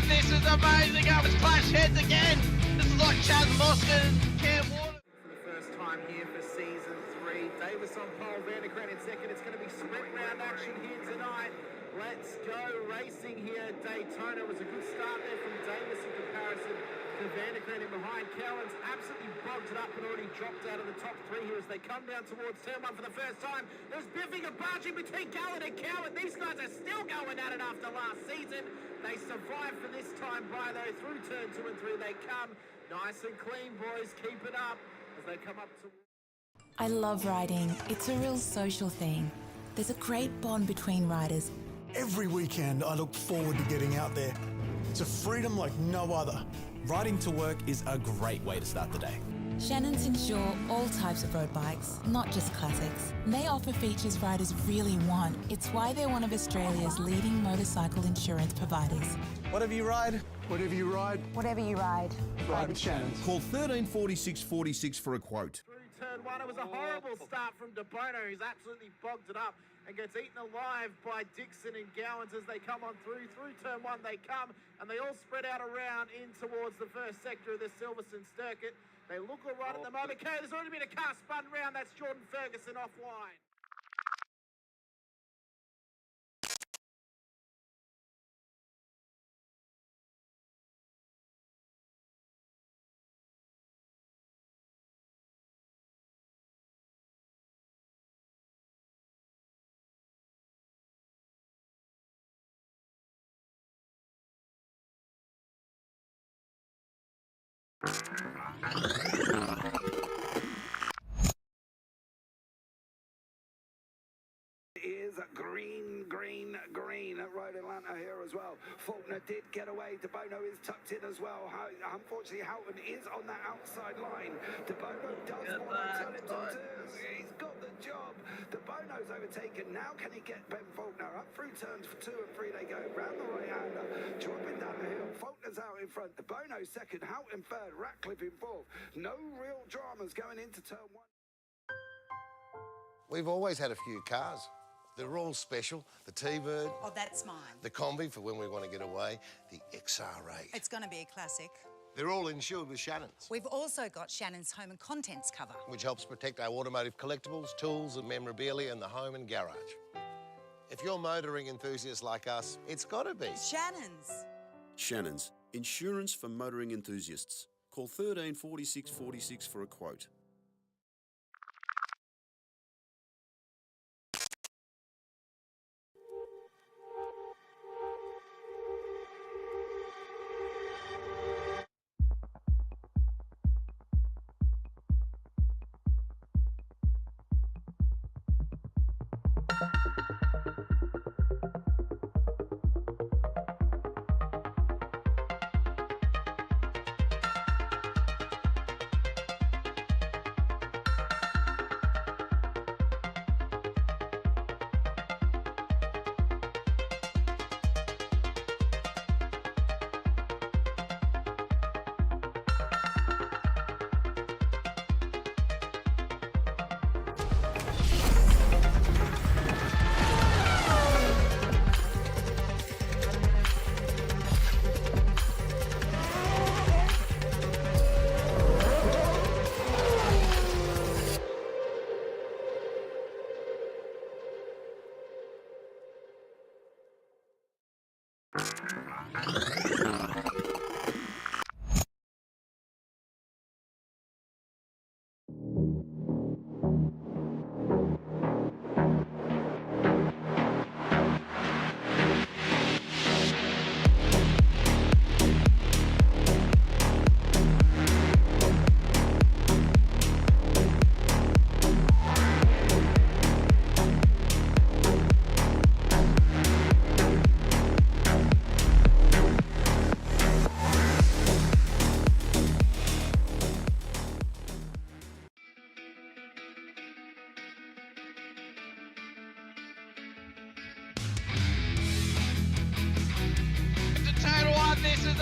this is amazing. Oh, it's clash heads again. This is like Chaz Moskin, Cam Water. For the first time here for season 3. Davis on pole, Vandergren in second. It's going to be sprint round action here tonight. Let's go racing here at Daytona. It was a good start there from Davis in comparison to Vandergren in behind. Cowan's absolutely bogged it up and already dropped out of the top 3 here as they come down towards turn 1 for the first time. There's biffing and barging between Gallen and Cowan. These guys are still going at it after last season. They survived for this time by though. Through turn 2 and 3 they come. Nice and clean, boys. Keep it up as they come up to... I love riding. It's a real social thing. There's a great bond between riders. Every weekend I look forward to getting out there. It's a freedom like no other. Riding to work is a great way to start the day. Shannons insure all types of road bikes, not just classics. They offer features riders really want. It's why they're one of Australia's leading motorcycle insurance providers. Whatever you ride, whatever you ride, Whatever you ride, ride with Shannons. Call 134646 for a quote. Through turn 1, it was a horrible start from De Bono, who's absolutely bogged it up and gets eaten alive by Dixon and Gowans as they come on through. Through turn 1 they come, and they all spread out around in towards the first sector of the Silverstone circuit. They look all right at the moment. Okay, there's already been a car spun round. That's Jordan Ferguson offline. Is green at Road Atlanta here as well. Faulkner did get away. De Bono is tucked in as well. Unfortunately, Houghton is on that outside line. De Bono does want to turn it to twos. He's got the job. De Bono's overtaken. Now can he get Ben Faulkner up through turns for 2 and 3? They go round the right-hander, dropping down the hill. Faulkner's out in front. De Bono second. Houghton third. Ratcliffe in fourth. No real dramas going into turn 1. We've always had a few cars. They're all special. The T-Bird. Oh, that's mine. The Combi for when we want to get away. The XR8. It's going to be a classic. They're all insured with Shannons, We've also got Shannon's home and contents cover. which helps protect our automotive collectibles, tools and memorabilia in the home and garage. If you're motoring enthusiasts like us, it's got to be Shannon's. Shannon's, insurance for motoring enthusiasts. Call 134646 for a quote.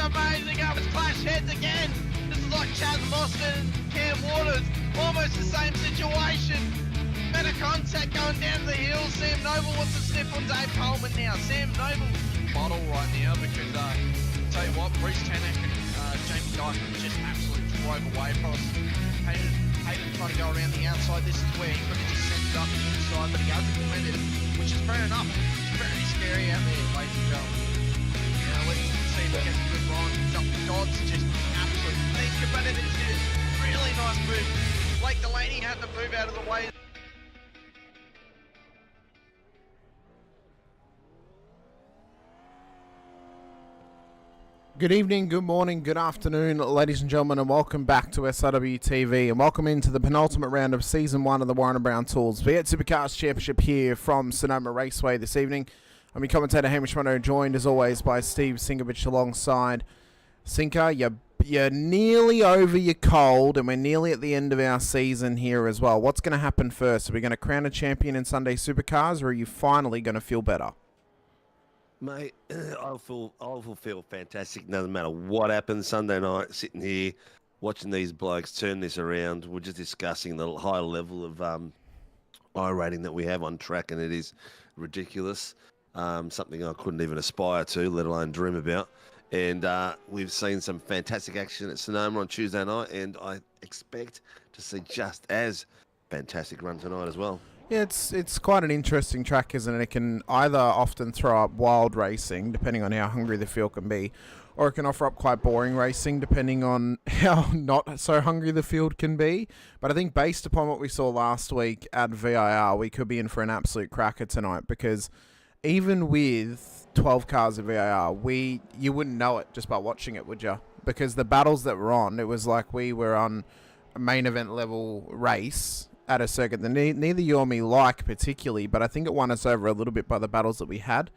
amazing. It's clash heads again. This is like Chaz Moskin, Cam Waters. Almost the same situation. Better contact going down the hill. Sam Noble wants to sniff on Dave Coleman now. Sam Noble bottle right now because tell you what, Bruce Tannock and Jamie Dyson just absolutely drove away from us. Hayden trying to go around the outside. This is where he could have just sent it up the inside, but he hasn't committed, which is fair enough. It's very scary out there, ladies and gentlemen. Let's see if we get a good run. God's just absolutely competitive here. Really nice move. Blake Delaney had to move out of the way. Good evening, good morning, good afternoon, ladies and gentlemen, and welcome back to SRW TV, and welcome into the penultimate round of Season 1 of the Warren & Brown Tools V8 Supercars Championship here from Sonoma Raceway this evening. I'm your commentator, Hamish Munro, joined as always by Steve Sinkovic alongside Sinker. You're nearly over your cold, and we're nearly at the end of our season here as well. What's going to happen first? Are we going to crown a champion in Sunday Supercars, or are you finally going to feel better? Mate, I'll feel fantastic no matter what happens Sunday night, sitting here watching these blokes turn this around. We're just discussing the high level of I-rating that we have on track, and it is ridiculous. Something I couldn't even aspire to, let alone dream about. And we've seen some fantastic action at Sonoma on Tuesday night, and I expect to see just as fantastic run tonight as well. Yeah, it's quite an interesting track, isn't it? It can either often throw up wild racing, depending on how hungry the field can be, or it can offer up quite boring racing, depending on how not so hungry the field can be. But I think based upon what we saw last week at VIR, we could be in for an absolute cracker tonight, because even with 12 cars at VIR, you wouldn't know it just by watching it, would you? Because the battles that were on, it was like we were on a main event level race at a circuit that neither you or me like particularly, but I think it won us over a little bit by the battles that we had.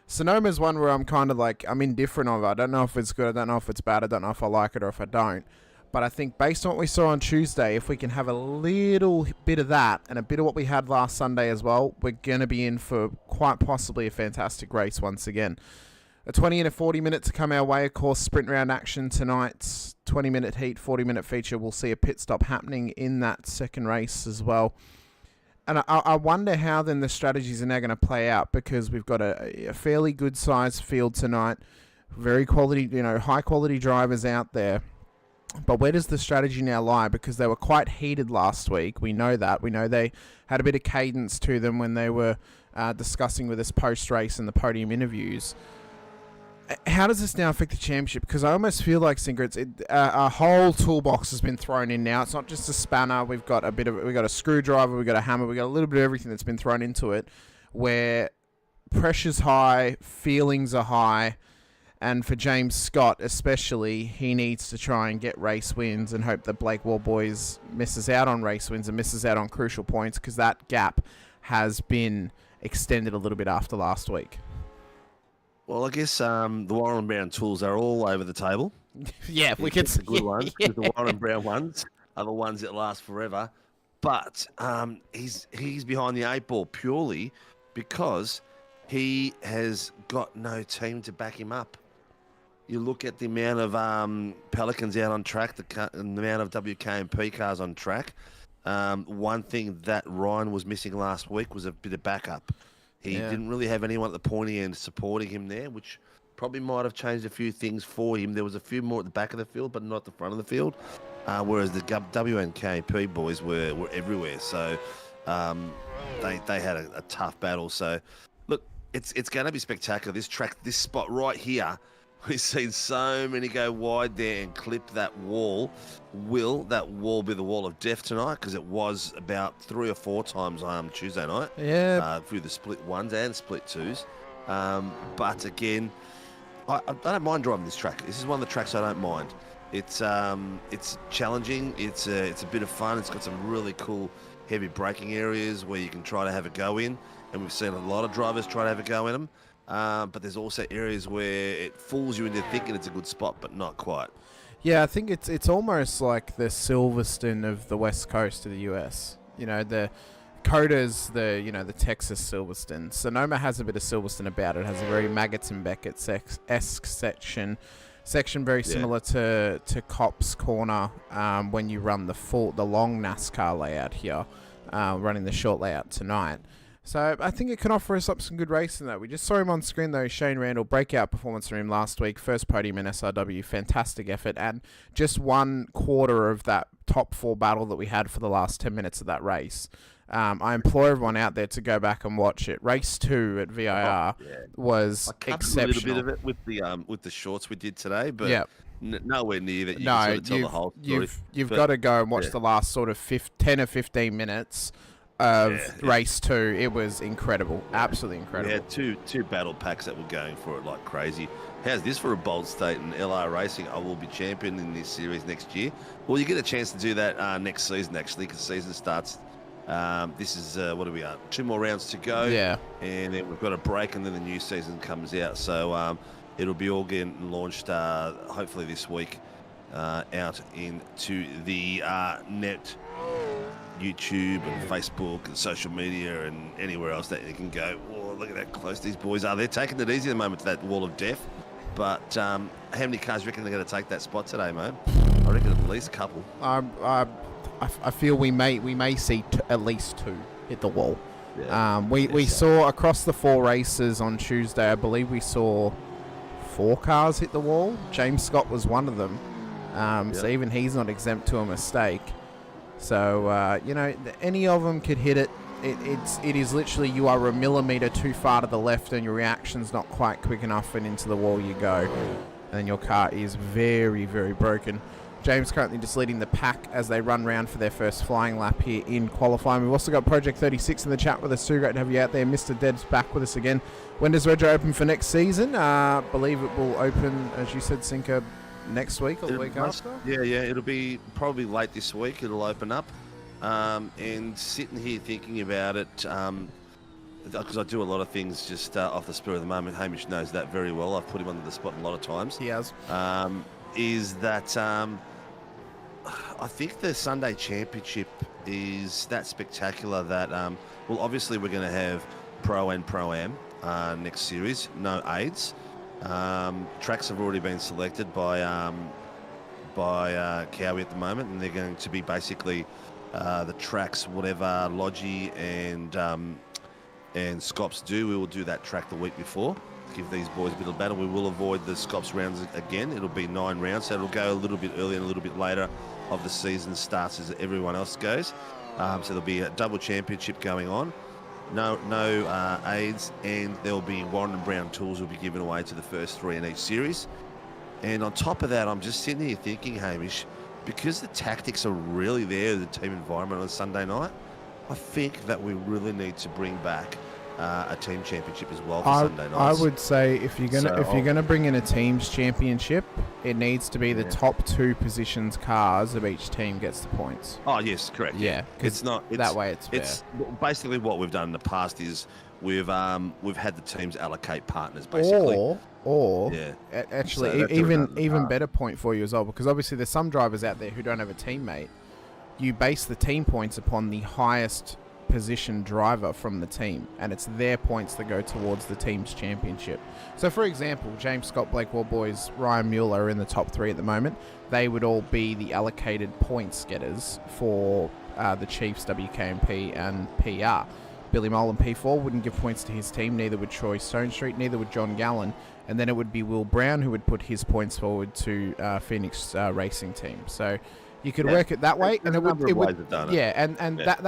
Sonoma's one where I'm kind of like, I'm indifferent of it. I don't know if it's good, I don't know if it's bad, I don't know if I like it or if I don't. But I think based on what we saw on Tuesday, if we can have a little bit of that and a bit of what we had last Sunday as well, we're going to be in for quite possibly a fantastic race once again. A 20 and a 40 minute to come our way. Of course, sprint round action tonight's 20-minute heat, 40-minute feature. We'll see a pit stop happening in that second race as well. And I wonder how then the strategies are now going to play out, because we've got a fairly good-sized field tonight. Very quality, high-quality drivers out there. But where does the strategy now lie? Because they were quite heated last week. We know that. We know they had a bit of cadence to them when they were discussing with us post-race and the podium interviews. How does this now affect the championship? Because I almost feel like, Sinker, a whole toolbox has been thrown in now. It's not just a spanner. We've got a screwdriver, we've got a hammer, we've got a little bit of everything that's been thrown into it, where pressure's high, feelings are high, and for James Scott especially, he needs to try and get race wins and hope that Blake Warboys misses out on race wins and misses out on crucial points, because that gap has been extended a little bit after last week. Well, I guess the Warren & Brown Tools are all over the table. Yeah, we could the good ones. Yeah. The Warren & Brown ones are the ones that last forever. But he's behind the 8 ball purely because he has got no team to back him up. You look at the amount of Pelicans out on track, the amount of WKMP cars on track. One thing that Ryan was missing last week was a bit of backup. He didn't really have anyone at the pointy end supporting him there, which probably might have changed a few things for him. There was a few more at the back of the field, but not at the front of the field, whereas the WNKP boys were everywhere. So they had a tough battle. So, look, it's going to be spectacular. This track, this spot right here, we've seen so many go wide there and clip that wall. Will that wall be the wall of death tonight? Because it was about 3 or 4 times Tuesday night. Yeah. Through the split ones and split twos. But again, I don't mind driving this track. This is one of the tracks I don't mind. It's challenging. It's a bit of fun. It's got some really cool heavy braking areas where you can try to have a go in. And we've seen a lot of drivers try to have a go in them. But there's also areas where it fools you into thinking it's a good spot, but not quite. Yeah, I think it's almost like the Silverstone of the West Coast of the US. The Coda's the Texas Silverstone. Sonoma has a bit of Silverstone about it. It has a very Maggots and Beckett's-esque section very similar to Cops Corner when you run the long NASCAR layout here, running the short layout tonight. So I think it can offer us up some good racing, though. We just saw him on screen, though. Shane Randall, breakout performance from him last week. First podium in SRW. Fantastic effort. And just 1/4 of that top 4 battle that we had for the last 10 minutes of that race. I implore everyone out there to go back and watch it. Race 2 at VIR was exceptional. A little bit of it with the shorts we did today, but nowhere near that. You can sort of tell the whole story. You've got to go and watch the last sort of 10 or 15 minutes of race 2. It was incredible, absolutely incredible. We had two battle packs that were going for it like crazy. How's this for a bold statement? R14, I will be champion in this series next year. Well, you get a chance to do that next season, actually, because the season starts. This is, what are we at? 2 more rounds to go. Yeah. And then we've got a break, and then the new season comes out. So it'll be all getting launched, hopefully this week, out into the net, YouTube and Facebook and social media and anywhere else that you can go. Oh, look at how close these boys are. They're taking it easy at the moment to that wall of death. But how many cars do you reckon they're going to take that spot today, mate? I reckon at least a couple. I feel we may see at least 2 hit the wall. Yeah. We saw across the 4 races on Tuesday, I believe we saw 4 cars hit the wall. James Scott was one of them. So even he's not exempt to a mistake. So, you know, any of them could hit it. It is literally you are a millimetre too far to the left and your reaction's not quite quick enough and into the wall you go. And your car is very, very broken. James currently just leading the pack as they run round for their first flying lap here in qualifying. We've also got Project 36 in the chat with us too. Great to have you out there. Mr. Dead's back with us again. When does Rego open for next season? Believe it will open, as you said, Sinker, next week or the week after? Yeah, it'll be probably late this week. It'll open up. And sitting here thinking about it, because I do a lot of things just off the spur of the moment. Hamish knows that very well. I've put him under the spot a lot of times. He has. Is that I think the Sunday Championship is that spectacular that, well, obviously we're going to have Pro and Pro-Am next series. No aids. Tracks have already been selected by Cowie at the moment, and they're going to be basically the tracks, whatever Logie and Scops do. We will do that track the week before. Give these boys a bit of battle. We will avoid the Scops rounds again. It'll be 9 rounds, so it'll go a little bit earlier and a little bit later of the season starts as everyone else goes. So there'll be a double championship going on. No aids, and there'll be Warren and Brown tools will be given away to the first 3 in each series. And on top of that, I'm just sitting here thinking, Hamish, because the tactics are really there, the team environment on Sunday night, I think that we really need to bring back a team championship as well for Sunday nights. I would say if you're gonna bring in a teams championship, it needs to be the top 2 positions cars of each team gets the points. Oh yes, correct. Yeah, it's not that way. It's fair. It's basically what we've done in the past is we've had the teams allocate partners basically. Or yeah. Actually, so even better point for you as well, because obviously there's some drivers out there who don't have a teammate. You base the team points upon the highest position driver from the team, and it's their points that go towards the team's championship. So for example, James Scott, Blake Wallboys, Ryan Mueller are in the top 3 at the moment. They would all be the allocated points getters for the Chiefs, WKMP and PR. Billy Mole in P4 wouldn't give points to his team, neither would Troy Stonestreet, neither would John Gallen, and then it would be Will Brown who would put his points forward to Phoenix Racing Team. So you could work it that way, and that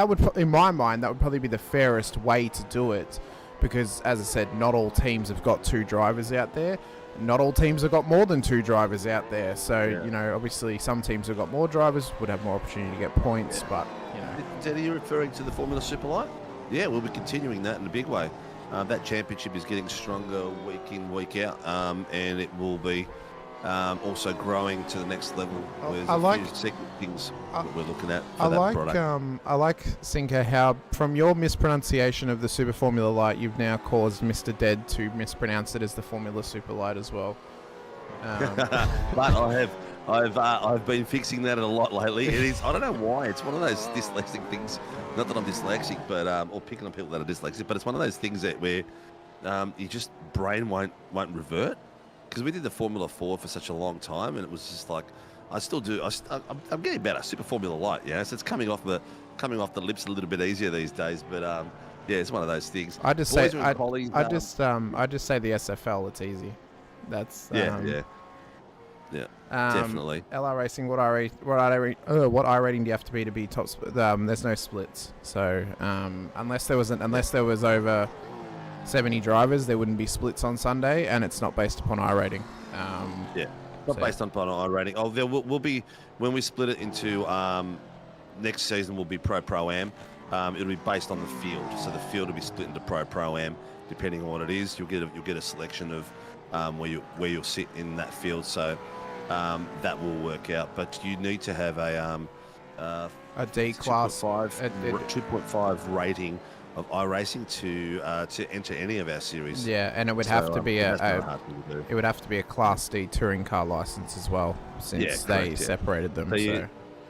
would, in my mind, that would probably be the fairest way to do it, because, as I said, not all teams have got 2 drivers out there. Not all teams have got more than 2 drivers out there. So, you know, obviously some teams have got more drivers, would have more opportunity to get points, but, you know. Dad, are you referring to the Formula Superlight? Yeah, we'll be continuing that in a big way. That championship is getting stronger week in, week out, and it will be also growing to the next level. There's a few secret things that we're looking at for that product. I like, Sinker, how from your mispronunciation of the Super Formula Light, you've now caused Mr. Dead to mispronounce it as the Formula Super Light as well. But I've been fixing that a lot lately. It is, I don't know why. It's one of those dyslexic things. Not that I'm dyslexic, but or picking on people that are dyslexic. But it's one of those things that where you just brain won't revert. Because we did the Formula 4 for such a long time, and it was just like I still do. I'm getting better. Super Formula Light, yeah. So it's coming off the lips a little bit easier these days. But Yeah, it's one of those things. I just say Boys and collies, I just say the SFL. It's easy. That's definitely. LR Racing. What I-rating do you have to be top? There's no splits. So unless there was over 70 drivers, there wouldn't be splits on Sunday, and it's not based upon I-rating. Not based on I-rating. Oh, there will be when we split it into next season will be Pro-Am. It'll be based on the field, so the field will be split into Pro-Am depending on what it is. You'll get a selection of where you'll sit in that field. So that will work out. But you need to have a D class 2.5 rating of iRacing to enter any of our series. Yeah, and it would have to be it would have to be a Class D touring car license as well, since they separated them. So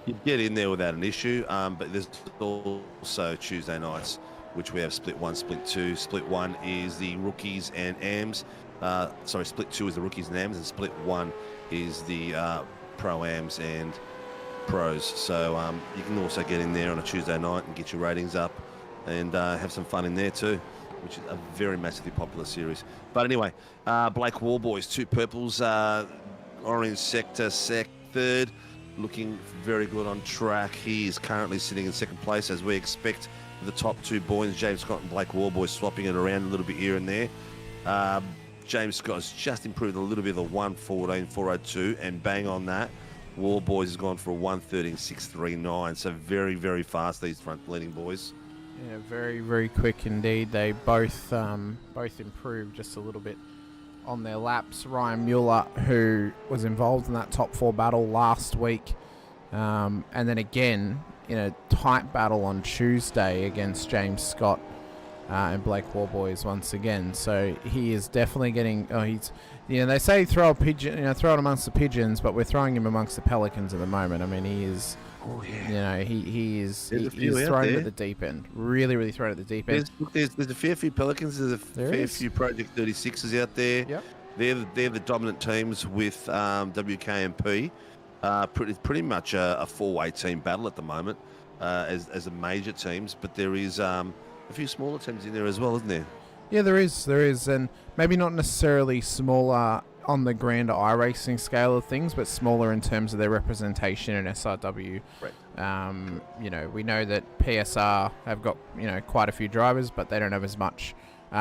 you get in there without an issue. But there's also Tuesday nights, which we have split 1, split 2. Split 1 is the rookies and AMs. Split 2 is the rookies and AMs, and split 1 is the Pro-Ams and Pros. So you can also get in there on a Tuesday night and get your ratings up and have some fun in there too, which is a very massively popular series. But anyway, Blake Warboys, 2 purples, orange sector, third, looking very good on track. He is currently sitting in second place, as we expect. The top 2 boys, James Scott and Blake Warboys, swapping it around a little bit here and there. James Scott has just improved a little bit of the 1:14.402, and bang on that. Warboys has gone for a 1:13.639, so very, very fast, these front leading boys. Yeah, very, very quick indeed. They both improved just a little bit on their laps. Ryan Mueller, who was involved in that top 4 battle last week, and then again in a tight battle on Tuesday against James Scott and Blake Warboys once again. So he is definitely getting. They say throw a pigeon, throw it amongst the pigeons, but we're throwing him amongst the pelicans at the moment. I mean, he is. Oh yeah. He's thrown at the deep end. Really, really thrown at the deep end. There's a fair few Pelicans. There's a fair few Project 36s out there. Yep. They're the dominant teams with WKMP. Pretty much a 4-way team battle at the moment as the major teams. But there is a few smaller teams in there as well, isn't there? Yeah, there is, and maybe not necessarily smaller on the grander iRacing scale of things, but smaller in terms of their representation in SRW. Right. We know that PSR have got quite a few drivers, but they don't have as much. They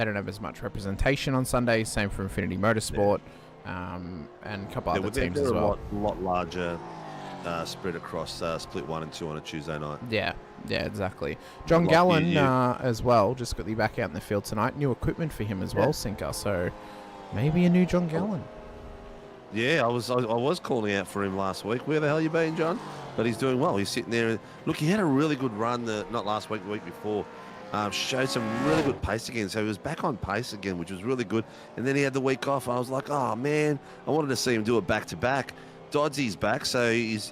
don't have as much representation on Sundays. Same for Infinity Motorsport, and a couple other teams as well. A lot larger spread across split 1 and 2 on a Tuesday night. Yeah, exactly. John Gallen as well, just got the back out in the field tonight. New equipment for him as well, Sinker. So maybe a new John Gallen. Yeah, I was calling out for him last week. Where the hell you been, John? But he's doing well. He's sitting there. Look, he had a really good run. Not last week, the week before. Showed some really good pace again. So he was back on pace again, which was really good. And then he had the week off. I was like, oh man, I wanted to see him do it back to back. Dodsy's back, so he's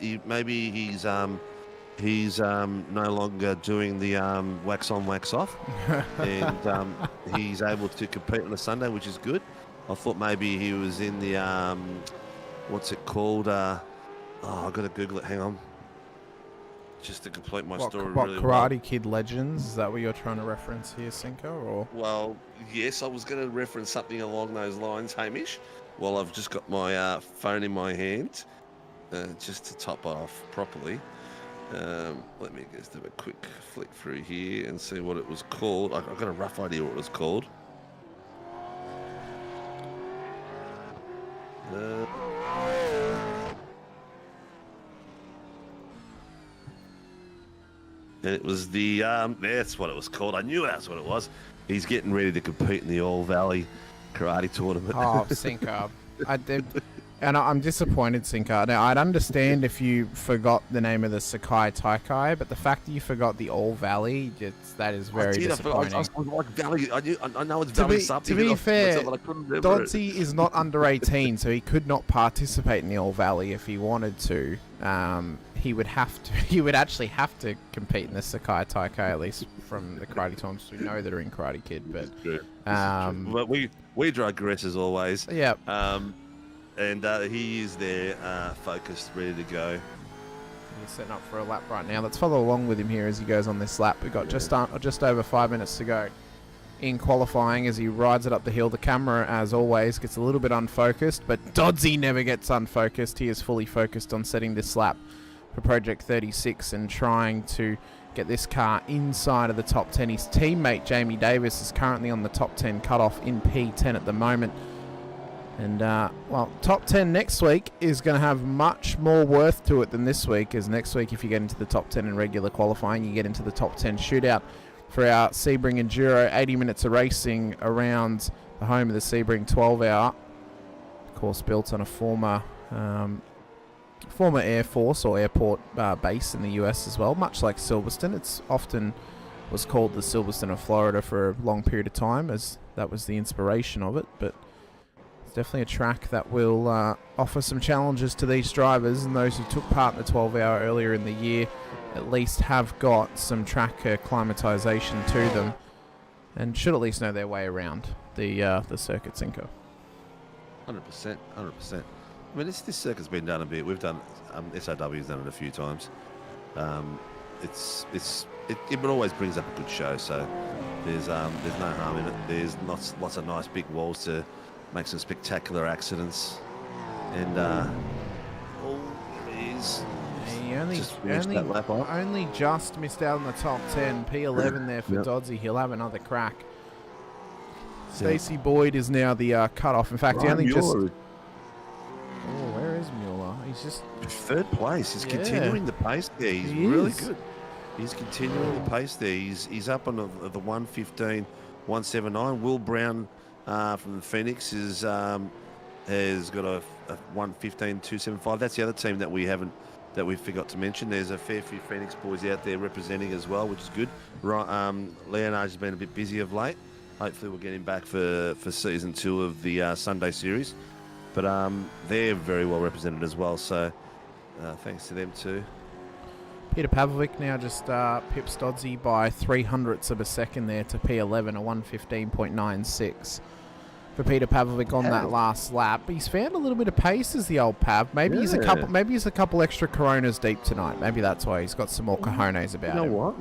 no longer doing the wax on, wax off, and he's able to compete on a Sunday, which is good. I thought maybe he was in the what's it called? I've got to Google it. Hang on, just to complete my story. Really Karate Kid Legends? Is that what you're trying to reference here, Cinco? Or well, yes, I was going to reference something along those lines, Hamish. Well, I've just got my phone in my hand, just to top it off properly. Let me just do a quick flick through here and see what it was called. I've got a rough idea what it was called. And it was the, that's what it was called. I knew that's what it was. He's getting ready to compete in the All Valley Karate Tournament. Oh, Sinker. And I'm disappointed, Sinker. Now, I'd understand if you forgot the name of the Sakai Taikai, but the fact that you forgot the All Valley, that is very disappointing. I like Valley. I know it's Valley something. To be fair, Dodsey is not under 18, so he could not participate in the All Valley if he wanted to. He would actually have to compete in the Sakai Taikai, at least from the karate tournaments we know that are in Karate Kid. But but we digress as always. Yeah. And he is there, focused, ready to go. He's setting up for a lap right now. Let's follow along with him here as he goes on this lap. We've got just over 5 minutes to go in qualifying as he rides it up the hill. The camera, as always, gets a little bit unfocused, but Dodsey never gets unfocused. He is fully focused on setting this lap for Project 36 and trying to get this car inside of the top 10. His teammate, Jamie Davis, is currently on the top 10 cutoff in P10 at the moment. And, well, top 10 next week is going to have much more worth to it than this week, as next week, if you get into the top 10 in regular qualifying, you get into the top 10 shootout for our Sebring Enduro. 80 minutes of racing around the home of the Sebring 12-hour. Of course, built on a former Air Force or airport base in the US as well, much like Silverstone. It's often was called the Silverstone of Florida for a long period of time, as that was the inspiration of it, but it's definitely a track that will offer some challenges to these drivers, and those who took part in the 12-hour earlier in the year at least have got some track acclimatization to them and should at least know their way around the circuit, Cinco. 100%. I mean, this circuit's been done a bit. We've done SRW's done it a few times. It always brings up a good show. So there's no harm in it. There's lots of nice big walls to make some spectacular accidents, and all is. He only just missed out on the top 10. P11 there for Dodsey. He'll have another crack. Stacey Boyd is now the cut-off. In fact, he only just. Oh, where is Mueller? He's just third place. He's continuing the pace there. He's really good. He's continuing the pace there. He's up on the 1:15, 1:79. Will Brown from the Phoenix has got a 1:15, 2:75. That's the other team that we forgot to mention. There's a fair few Phoenix boys out there representing as well, which is good. Leonard's been a bit busy of late. Hopefully we'll get him back for season 2 of the Sunday series. But they're very well represented as well, so thanks to them too. Peter Pavlovic now just pips Dodsey by 0.03 of a second there to P11, a 1:15.96 for Peter Pavlovic on that last lap. He's found a little bit of pace as the old Pav. Maybe he's a couple extra Coronas deep tonight. Maybe that's why he's got some more cojones about him. You know what?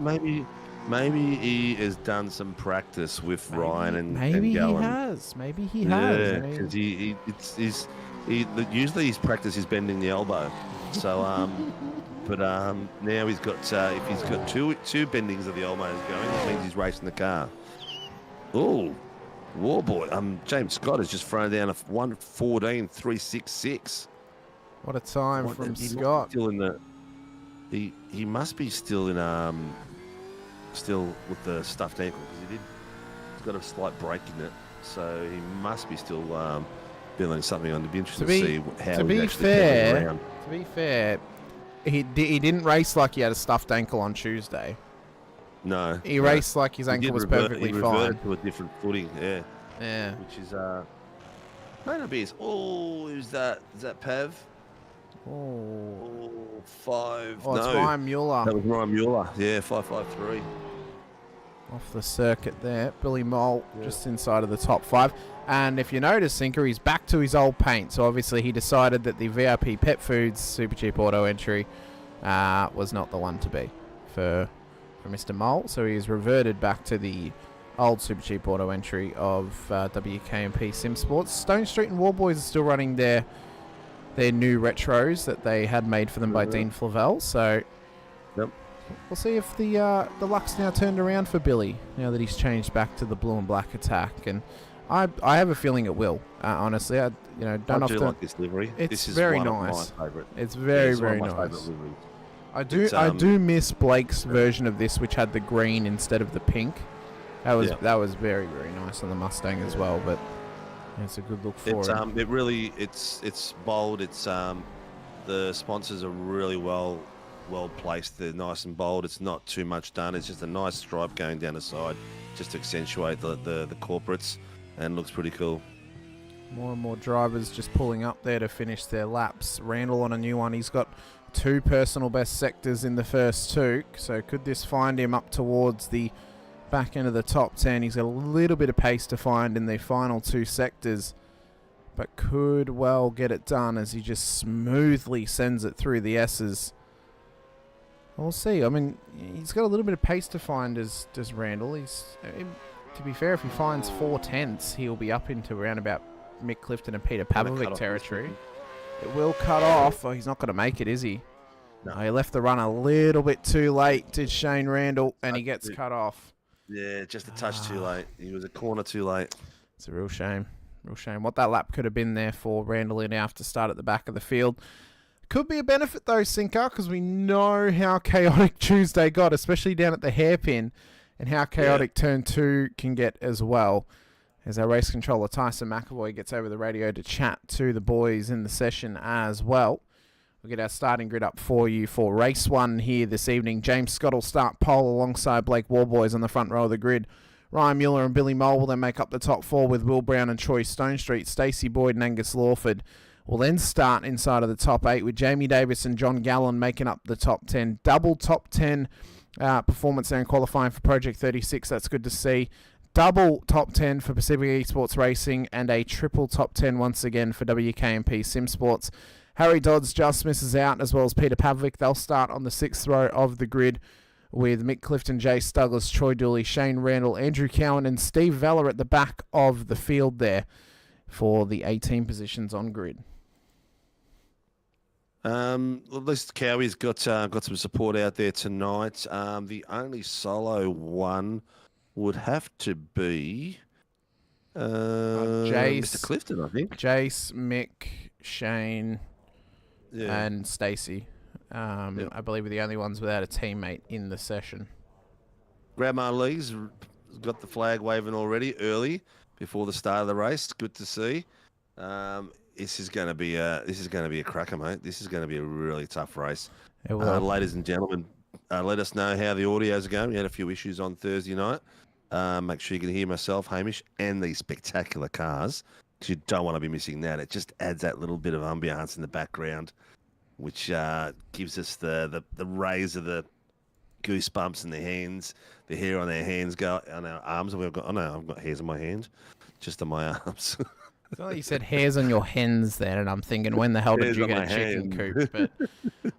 Maybe he has done some practice with Ryan and maybe Gallen. Maybe he has. Yeah, because usually his practice is bending the elbow. So, but now he's got if he's got two bendings of the elbows going, that means he's racing the car. Oh, Warboy. James Scott has just thrown down a 1:14.366. What a time from Scott. Still in the. He must be still in still with the stuffed ankle, because he's got a slight break in it, so he must be still feeling something on. It'd be interesting to see how he's actually getting around. To be fair, he didn't race like he had a stuffed ankle on Tuesday. No, he raced like his ankle was perfectly fine. He reverted to a different footing, yeah. Which is who's that? Is that Pav? Oh, 5. Oh, it's Ryan Mueller. That was Ryan Mueller. Yeah, 5.53. Off the circuit there. Billy Mole just inside of the top 5. And if you notice, Sinker, he's back to his old paint. So obviously he decided that the VIP Pet Foods Super Cheap Auto entry was not the one to be for Mr. Mole. So he's reverted back to the old Super Cheap Auto entry of WKMP Sim Sports. Stone Street and Warboys are still running their new retros that they had made for them by Dean Flavelle. So we'll see if the luck's now turned around for Billy now that he's changed back to the blue and black attack. And I have a feeling it will. Honestly, I do like this livery. It's this is very one nice. Of my favorite. It's very one of my nice. Liveries. I do miss Blake's version of this, which had the green instead of the pink. That was very, very nice on the Mustang as well. But it's a good look for it. It's bold. It's the sponsors are really well placed. They're nice and bold. It's not too much done. It's just a nice stripe going down the side, just to accentuate the corporates, and looks pretty cool. More and more drivers just pulling up there to finish their laps. Randall on a new one. He's got 2 personal best sectors in the first 2. So could this find him up towards the back end of the top 10? He's got a little bit of pace to find in the final 2 sectors, but could well get it done as he just smoothly sends it through the S's We'll see. I mean, he's got a little bit of pace to find, as does Randall. To be fair, if he finds 4/10, he'll be up into around about Mick Clifton and Peter Pavlovic territory. It will cut off. Oh, he's not going to make it, is he? No. He left the run a little bit too late, did Shane Randall, and he gets cut off. Yeah, just a touch too late. He was a corner too late. It's a real shame. Real shame. What that lap could have been there for Randall in have to start at the back of the field. Could be a benefit, though, Sinker, because we know how chaotic Tuesday got, especially down at the hairpin, and how chaotic Turn 2 can get as well. As our race controller, Tyson McAvoy, gets over the radio to chat to the boys in the session as well. We'll get our starting grid up for you for race 1 here this evening. James Scott will start pole alongside Blake Warboys on the front row of the grid. Ryan Mueller and Billy Mole will then make up the top 4 with Will Brown and Troy Stonestreet. Stacey Boyd and Angus Lawford will then start inside of the top 8 with Jamie Davis and John Gallen making up the top 10. Double top 10 performance and qualifying for Project 36. That's good to see. Double top 10 for Pacific Esports Racing and a triple top 10 once again for WKMP Sim Sports. Harry Dodds just misses out, as well as Peter Pavlovic. They'll start on the 6th row of the grid with Mick Clifton, Jace Douglas, Troy Dooley, Shane Randall, Andrew Cowan and Steve Vella at the back of the field there for the 18 positions on grid. At least Cowie's got some support out there tonight. The only solo one would have to be Jace, Mr. Clifton, I think. Jace, Mick, Shane, and Stacey. I believe are the only ones without a teammate in the session. Grandma Lee's got the flag waving already early before the start of the race. Good to see. This is going to be a cracker, mate. This is going to be a really tough race. Ladies and gentlemen, let us know how the audio's going. We had a few issues on Thursday night. Make sure you can hear myself, Hamish, and these spectacular cars, because you don't want to be missing that. It just adds that little bit of ambiance in the background, which gives us the raise of the goosebumps in the hands, the hair on our hands, on our arms. I've got hairs on my hands, just on my arms. I thought you said hairs on your hens then, and I'm thinking, when the hell did you get a chicken coop? But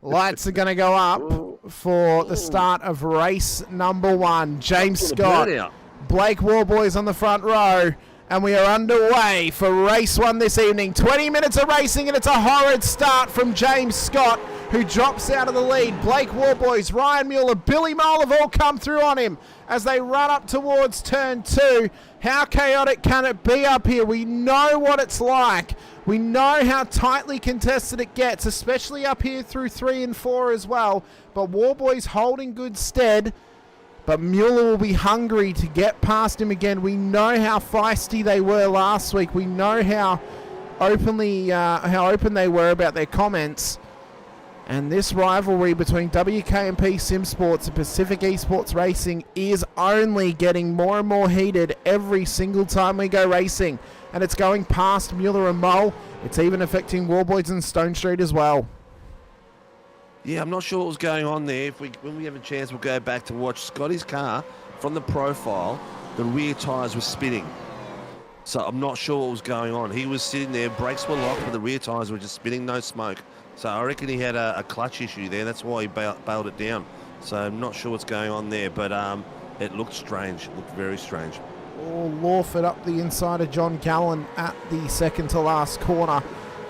lights are going to go up for the start of race number 1. James Scott, Blake Warboys on the front row, and we are underway for race 1 this evening. 20 minutes of racing, and it's a horrid start from James Scott, who drops out of the lead. Blake Warboys, Ryan Mueller, Billy Mole have all come through on him as they run up towards turn 2. How chaotic can it be up here? We know what it's like. We know how tightly contested it gets, especially up here through 3 and 4 as well. But Warboys holding good stead. But Mueller will be hungry to get past him again. We know how feisty they were last week. We know how open they were about their comments. And this rivalry between WKMP Sim Sports and Pacific Esports Racing is only getting more and more heated every single time we go racing. And it's going past Mueller and Mole. It's even affecting Warboys and Stone Street as well. Yeah, I'm not sure what was going on there. When we have a chance, we'll go back to watch Scotty's car from the profile. The rear tyres were spinning. So I'm not sure what was going on. He was sitting there, brakes were locked, but the rear tyres were just spinning, no smoke. So I reckon he had a clutch issue there. That's why he bailed it down. So I'm not sure what's going on there, but it looked strange. It looked very strange. Oh, Lawford up the inside of John Gallen at the second to last corner.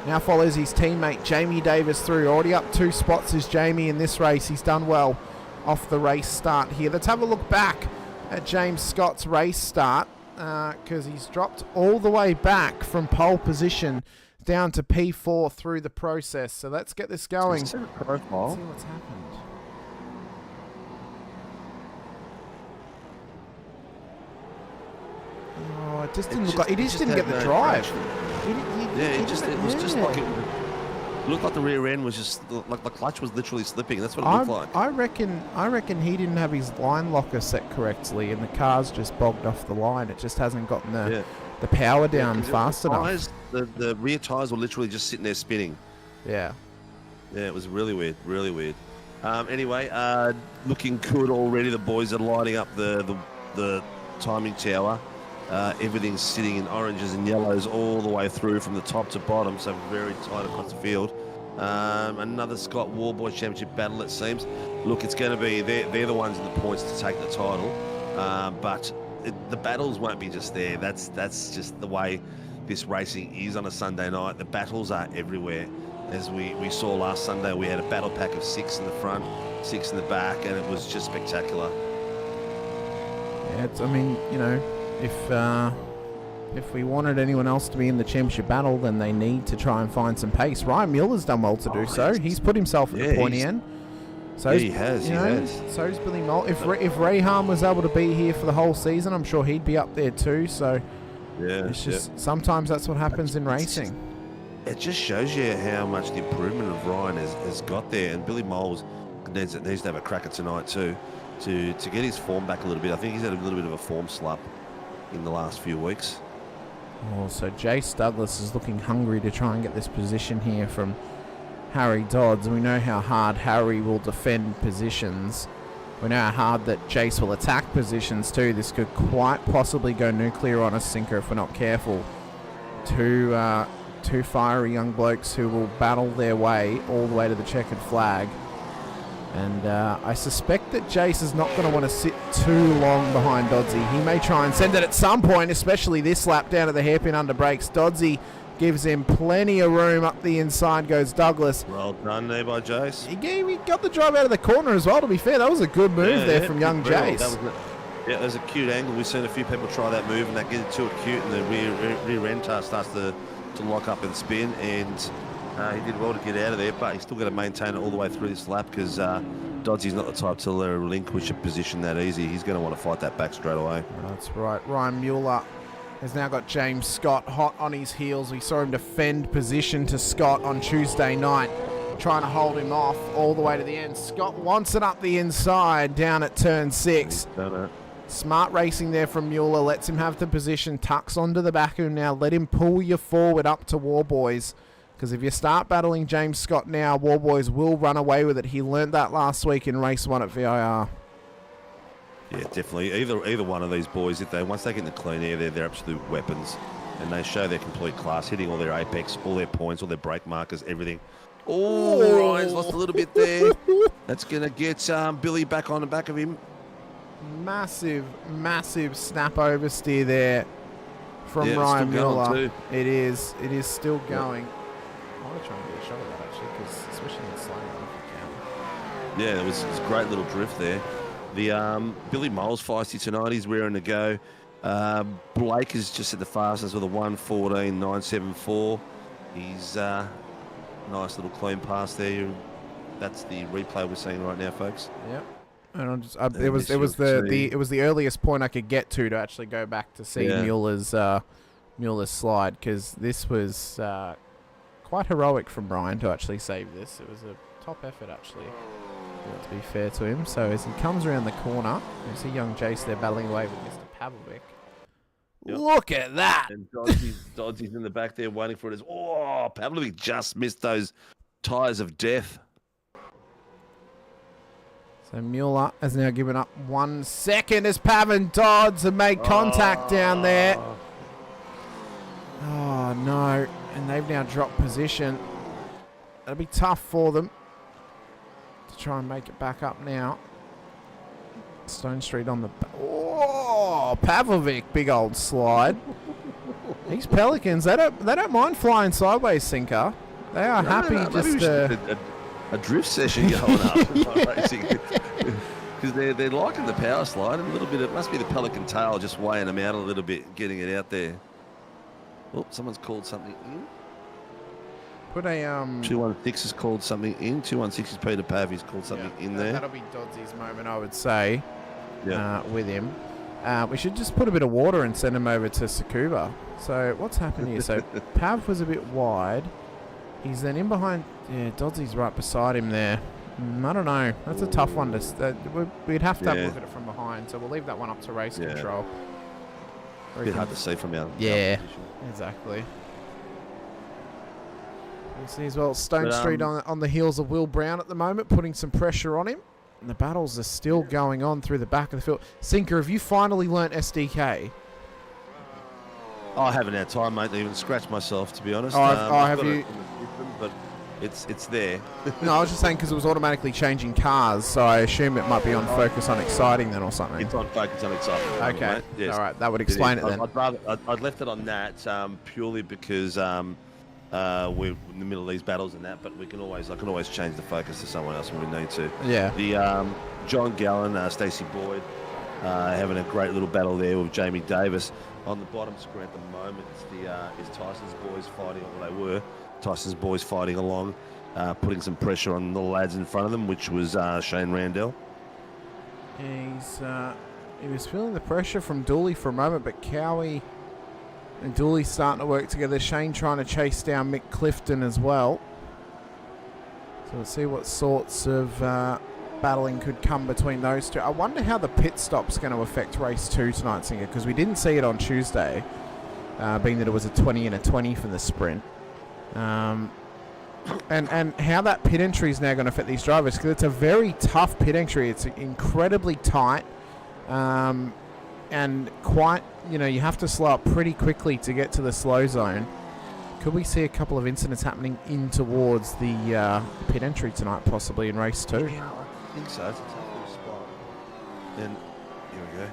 Now follows his teammate Jamie Davis through. Already up 2 spots is Jamie in this race. He's done well off the race start here. Let's have a look back at James Scott's race start, because he's dropped all the way back from pole position down to P4 through the process. So let's get this going. Let's see what's happened. Oh, it just didn't look like he just didn't get the drive. It was just like it looked like the rear end was just like the clutch was literally slipping. That's what it looked like. I reckon he didn't have his line locker set correctly, and the car's just bogged off the line. It just hasn't gotten the power down fast enough. The rear tyres were literally just sitting there spinning. Yeah. Yeah, it was really weird, really weird. Anyway, looking good already. The boys are lighting up the timing tower. Everything's sitting in oranges and yellows all the way through from the top to bottom, so very tight across the field. Another Scott Warboys Championship battle, it seems. look, it's going to be they're the ones in the points to take the title, but the battles won't be just there. That's just the way this racing is on a Sunday night. The battles are everywhere. As we saw last Sunday, we had a battle pack of 6 in the front, 6 in the back, and it was just spectacular. Yeah, I mean, you know, if we wanted anyone else to be in the championship battle, then they need to try and find some pace. Ryan Mueller's done well to do so. He's put himself at the pointy end. So he has. So's Billy Mole. If Raham was able to be here for the whole season, I'm sure he'd be up there too. So it's just sometimes that's what happens in racing. It just shows you how much the improvement of Ryan has got there, and Billy Moles needs to have a cracker tonight too, to get his form back a little bit. I think he's had a little bit of a form slump in the last few weeks. Oh, so Jace Douglas is looking hungry to try and get this position here from Harry Dodds. We know how hard Harry will defend positions. We know how hard that Jace will attack positions too. This could quite possibly go nuclear on us, Sinker, if we're not careful. Two fiery young blokes who will battle their way all the way to the checkered flag. And I suspect that Jace is not going to want to sit too long behind Doddsy. He may try and send it at some point, especially this lap down to the hairpin under brakes. Doddsy gives him plenty of room. Up the inside goes Douglas. Well done there by Jace. He got the drive out of the corner as well, to be fair. That was a good move there from young Jace. That was a cute angle. We've seen a few people try that move and that gets too acute, and the rear end starts to lock up and spin, and he did well to get out of there, but he's still got to maintain it all the way through this lap because Doddsy's not the type to relinquish a position that easy. He's going to want to fight that back straight away. That's right. Ryan Mueller has now got James Scott hot on his heels. We saw him defend position to Scott on Tuesday night, trying to hold him off all the way to the end. Scott wants it up the inside down at turn 6. Smart racing there from Mueller. Lets him have the position. Tucks onto the back of him now. Let him pull you forward up to Warboys. Because if you start battling James Scott now, Warboys will run away with it. He learnt that last week in race 1 at VIR. Yeah, definitely. Either one of these boys, once they get in the clean air, they're absolute weapons. And they show their complete class, hitting all their apex, all their points, all their brake markers, everything. Oh, Ryan's lost a little bit there. That's going to get Billy back on the back of him. Massive snap oversteer there from Ryan Mueller. It is still going. I want to try and get a shot of that actually, because especially in the slow run. Yeah, it was a great little drift there. The Billy Moles feisty tonight. He's rearing to go. Blake is just at the fastest with a 1:14.974. He's nice little clean pass there. That's the replay we're seeing right now, folks. Yep. And it was the earliest point I could get to actually go back to see Mueller's slide, because this was quite heroic from Ryan to actually save this. It was a top effort actually, to be fair to him. So as he comes around the corner, you see young Jace there battling away with Mr. Pavlovic. Yep. Look at that! And Doddsy's in the back there waiting for it. Oh, Pavlovic just missed those tyres of death. So Mueller has now given up 1 second as Pav and Dodds have made contact down there. Oh, no. And they've now dropped position. It'll be tough for them to try and make it back up now. Stone Street on the... Oh, Pavlovic, big old slide. These Pelicans, they don't mind flying sideways, Sinker. They are happy just... A drift session going up because they're liking the power slide and a little bit. It must be the Pelican tail just weighing them out a little bit, getting it out there. Oh, someone's called something in. Put a 216 has called something in. 216 is Peter Pav. He's called something in there. That'll be Doddsy's moment, I would say. With him, we should just put a bit of water and send him over to Tsukuba. So what's happened here? So Pav was a bit wide. He's then in behind. Yeah, Doddsy's right beside him there. I don't know. That's a tough one to... we'd have to have a look at it from behind, so we'll leave that one up to race control. A bit hard to see from our position. Exactly. You see as well Stone Street on the heels of Will Brown at the moment, putting some pressure on him. And the battles are still going on through the back of the field. Sinker, have you finally learnt SDK? I haven't had time, mate, to even scratch myself, to be honest. Have you? But It's there. No, I was just saying because it was automatically changing cars, so I assume it might be on focus on exciting then or something. It's on focus on exciting. Okay, Yes. all right, that would explain it then. I'd left it on that purely because we're in the middle of these battles and that, but I can always change the focus to someone else when we need to. Yeah. The John Gallen, Stacey Boyd, having a great little battle there with Jamie Davis. On the bottom screen at the moment is Tyson's boys fighting, well they were, Tyson's boys fighting along, putting some pressure on the lads in front of them, which was Shane Randell. Yeah, he was feeling the pressure from Dooley for a moment, but Cowie and Dooley starting to work together. Shane trying to chase down Mick Clifton as well. So we'll see what sorts of battling could come between those two. I wonder how the pit stop's going to affect race 2 tonight, Singer, because we didn't see it on Tuesday, being that it was a 20 and a 20 for the sprint. And how that pit entry is now going to affect these drivers, because it's a very tough pit entry. It's incredibly tight and quite, you have to slow up pretty quickly to get to the slow zone. Could we see a couple of incidents happening in towards the pit entry tonight, possibly in race 2? Yeah, I think so. It's a tough little spot. And here we go.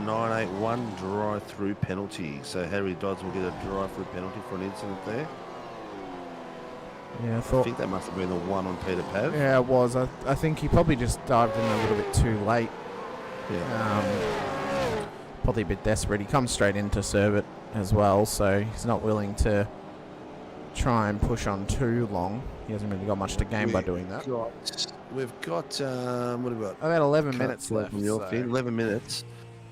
981 drive-through penalty. So Harry Dodds will get a drive-through penalty for an incident there. Yeah, I think that must have been the one on Peter Pav. Yeah, it was. I think he probably just dived in a little bit too late. Yeah. Probably a bit desperate. He comes straight in to serve it as well, so he's not willing to try and push on too long. He hasn't really got much to gain by doing that. We've got what have we got? About 11 minutes left. So. 11 minutes.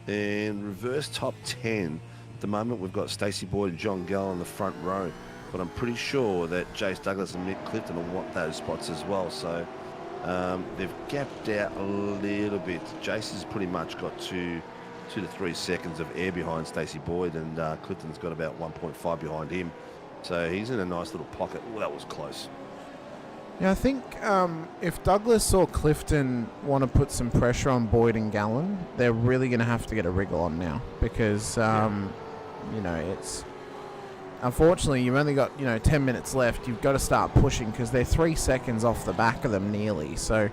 And reverse top 10. At the moment, we've got Stacey Boyd and John Gall on the front row. But I'm pretty sure that Jace Douglas and Mick Clifton will want those spots as well. So they've gapped out a little bit. Jace has pretty much got 2 to 3 seconds of air behind Stacey Boyd, and Clifton's got about 1.5 behind him. So he's in a nice little pocket. Oh, that was close. Yeah, I think if Douglas or Clifton want to put some pressure on Boyd and Gallen, they're really going to have to get a wriggle on now, because it's unfortunately you've only got 10 minutes left. You've got to start pushing because they're 3 seconds off the back of them nearly. So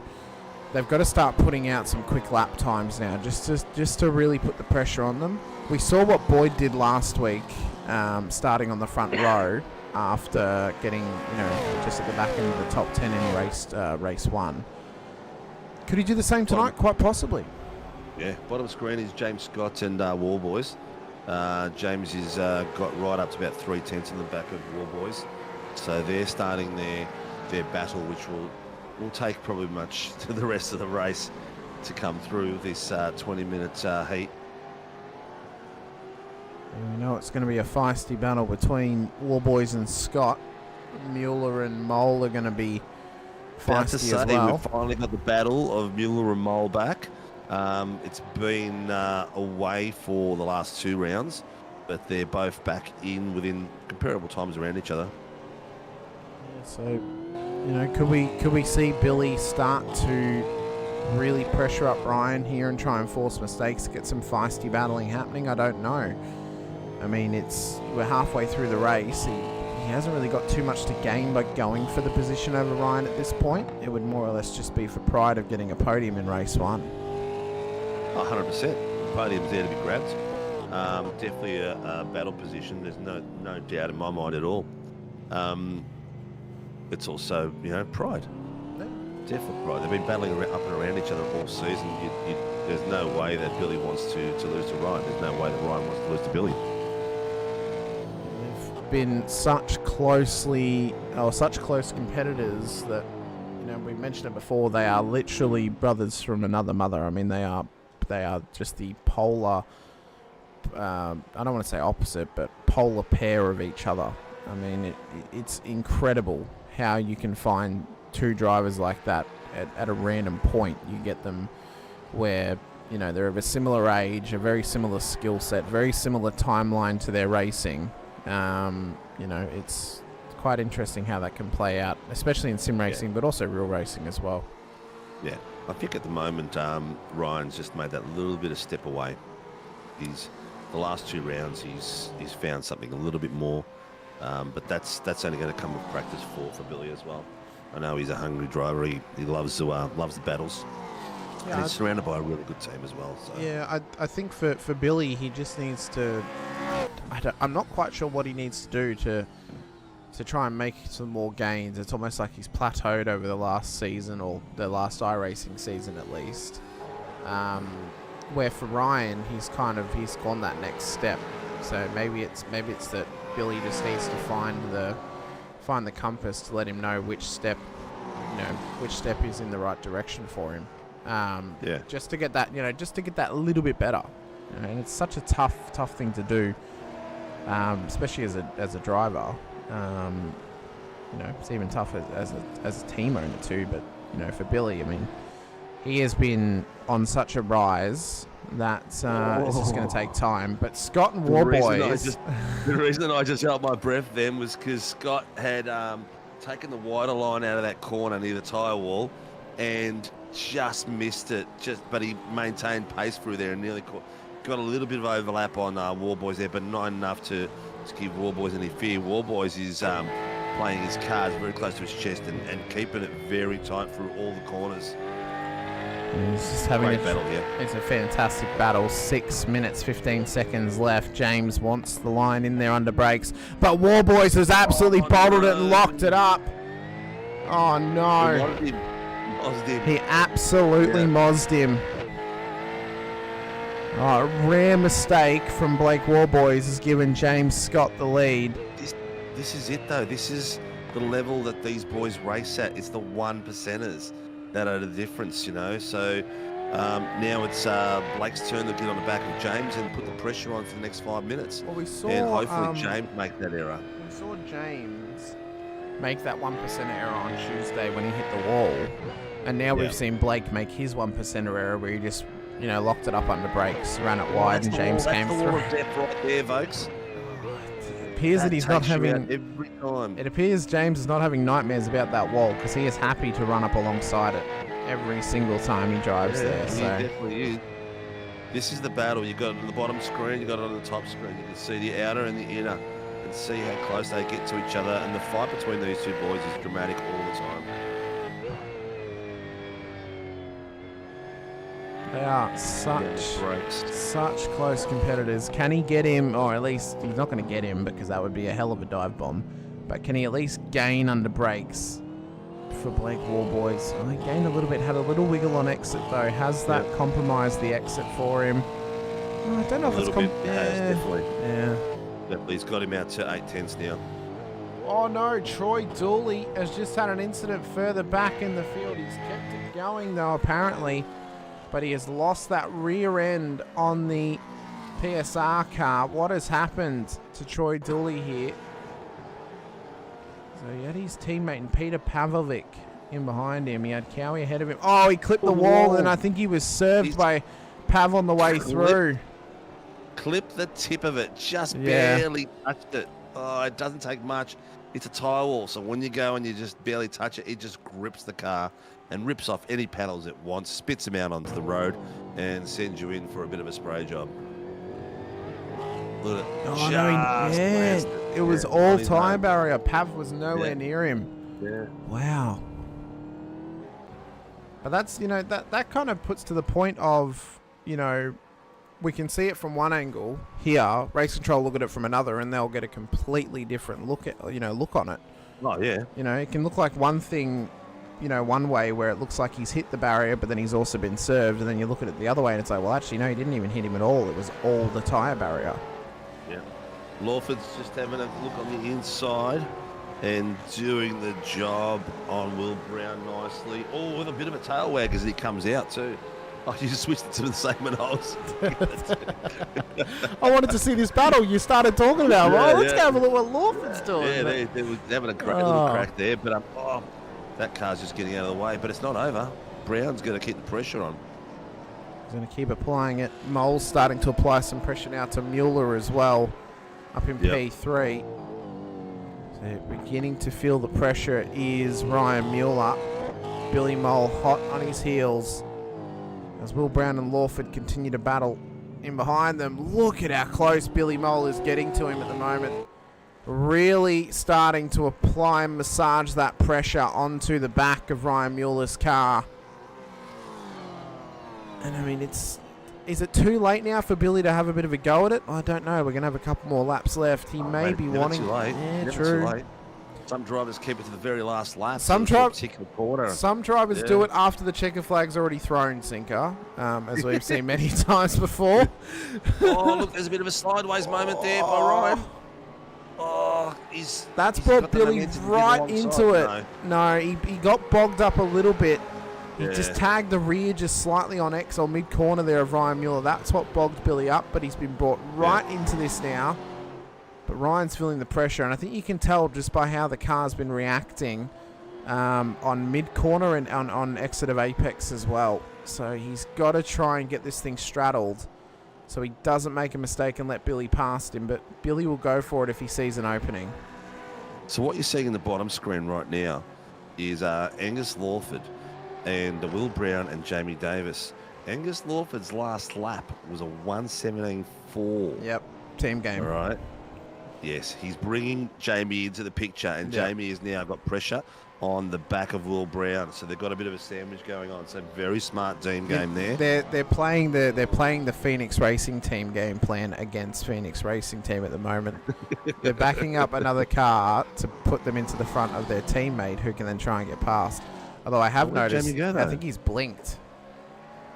they've got to start putting out some quick lap times now, just to really put the pressure on them. We saw what Boyd did last week, starting on the front row after getting just at the back end of the top 10 in race 1. Could he do the same tonight? Quite possibly. Yeah, bottom screen is James Scott and War Boys. James has got right up to about 3/10 in the back of War Boys, so they're starting their battle, which will take probably much to the rest of the race to come through this 20-minute heat. We know it's going to be a feisty battle between War Boys and Scott. Mueller and Mole are going to be feisty as well. We've finally got the battle of Mueller and Mole back. It's been away for the last 2 rounds, but they're both back in within comparable times around each other. Yeah, so, could we see Billy start to really pressure up Ryan here and try and force mistakes, get some feisty battling happening? I don't know. I mean, we're halfway through the race. He hasn't really got too much to gain by going for the position over Ryan at this point. It would more or less just be for pride of getting a podium in race 1. 100%. Podium's there to be grabbed. Definitely a battle position. There's no doubt in my mind at all. It's also, pride. Definitely pride. They've been battling up and around each other all season. There's no way that Billy wants to lose to Ryan. There's no way that Ryan wants to lose to Billy. They've been such close competitors that, we mentioned it before, they are literally brothers from another mother. I mean, they are just the polar, I don't want to say opposite, but polar pair of each other. I mean, it's incredible how you can find 2 drivers like that at a random point. You get them where, they're of a similar age, a very similar skill set, very similar timeline to their racing. It's quite interesting how that can play out, especially in sim racing, but also real racing as well. Yeah, I think at the moment Ryan's just made that little bit of step away. The last 2 rounds he's found something a little bit more But that's only going to come with practice for Billy as well. I know he's a hungry driver. He loves the battles. Yeah, and he's surrounded by a really good team as well. So. Yeah, I think for Billy, he just needs to... I'm not quite sure what he needs to do to try and make some more gains. It's almost like he's plateaued over the last season, or the last iRacing season at least. Where for Ryan, he's gone that next step. So maybe it's that Billy just needs to find the compass to let him know which step is in the right direction for him. Just to get that a little bit better. And it's such a tough thing to do, especially as a driver. It's even tough as a team owner too. But for Billy, I mean, he has been on such a rise that it's just going to take time. But Scott and Warboys... The reason I just held my breath then was because Scott had taken the wider line out of that corner near the tyre wall and just missed it. But he maintained pace through there and nearly got a little bit of overlap on Warboys there, but not enough to give Warboys any fear. Warboys is playing his cards very close to his chest and keeping it very tight through all the corners. He's just having Great battle here. It's a fantastic battle. 6 minutes, 15 seconds left. James wants the line in there under brakes, but Warboys has absolutely bottled it and locked it up. Oh no! He absolutely mozzed him. Oh, a rare mistake from Blake Warboys has given James Scott the lead. This is it though. This is the level that these boys race at. It's the 1%ers that are the difference, So now it's Blake's turn to get on the back of James and put the pressure on for the next 5 minutes. Well, we saw, and hopefully James make that error. We saw James make that 1% error on Tuesday when he hit the wall, and now we've seen Blake make his 1% error where he just locked it up under brakes, ran it wide, and James came through. That's the wall of death right there, folks. It appears that he's not having... every time. It appears James is not having nightmares about that wall because he is happy to run up alongside it every single time he drives there. He So definitely is. This is the battle. You got it on the bottom screen, you got it on the top screen. You can see the outer and the inner and see how close they get to each other. And the fight between these two boys is dramatic all the time. they are such close competitors. Can he get him, or at least he's not going to get him because that would be a hell of a dive bomb. But can he at least gain under brakes for Blake Warboys? Oh, he gained a little bit, had a little wiggle on exit though. Has that compromised the exit for him? Oh, I don't know if it's definitely. Yeah. Definitely. He's got him out to 8/10 now. Oh no, Troy Dooley has just had an incident further back in the field. He's kept it going though, apparently. But he has lost that rear end on the PSR car. What has happened to Troy Dooley here? So he had his teammate Peter Pavlovic in behind him. He had Cowie ahead of him. Oh, he clipped the wall, and I think he was served by Pav on the way through. Clip the tip of it. Just barely touched it. Oh, it doesn't take much. It's a tyre wall, so when you go and you just barely touch it, it just grips the car and rips off any panels it wants, spits them out onto the road, and sends you in for a bit of a spray job. Look at it. It was all tyre barrier. Pav was nowhere near him. Yeah. Wow. But that's, that kind of puts to the point of, we can see it from one angle here. Race Control look at it from another, and they'll get a completely different look on it. Oh yeah. It can look like one thing, one way where it looks like he's hit the barrier, but then he's also been served, and then you look at it the other way, and it's like, well, actually, no, he didn't even hit him at all. It was all the tyre barrier. Yeah. Lawford's just having a look on the inside and doing the job on Will Brown nicely. Oh, with a bit of a tail wag as he comes out too. Oh, you just switched it to the segment holes. I wanted to see this battle you started talking about. Let's go have a look what Lawford's doing. Yeah, they were having a great little crack there, but that car's just getting out of the way. But it's not over. Brown's going to keep the pressure on. He's going to keep applying it. Mole's starting to apply some pressure now to Mueller as well, up in P3. So beginning to feel the pressure is Ryan Mueller. Billy Mole hot on his heels as Will Brown and Lawford continue to battle in behind them. Look at how close Billy Mole is getting to him at the moment. really starting to apply and massage that pressure onto the back of Ryan Mueller's car. And I mean, is it too late now for Billy to have a bit of a go at it? I don't know. We're going to have a couple more laps left. He may be wanting... Too late. Yeah, Never true. Too late. Some drivers keep it to the very last lap. Some drivers do it after the checker flag's already thrown, Sinker, as we've seen many times before. Oh, look, there's a bit of a sideways moment there by Ryan. Oh, That's brought Billy right into it. No, he got bogged up a little bit. He just tagged the rear just slightly on X or mid-corner there of Ryan Mueller. That's what bogged Billy up, but he's been brought right into this now. But Ryan's feeling the pressure, and I think you can tell just by how the car's been reacting on mid-corner and on exit of Apex as well. So he's got to try and get this thing straddled so he doesn't make a mistake and let Billy past him. But Billy will go for it if he sees an opening. So what you're seeing in the bottom screen right now is Angus Lawford and Will Brown and Jamie Davis. Angus Lawford's last lap was a 1:17.4. Yep, team game. All right. Yes, he's bringing Jamie into the picture, and Jamie has now got pressure on the back of Will Brown, so they've got a bit of a sandwich going on. So very smart team game there. They're playing the Phoenix Racing team game plan against Phoenix Racing team at the moment. They're backing up another car to put them into the front of their teammate, who can then try and get past. Although I have noticed, I think he's blinked.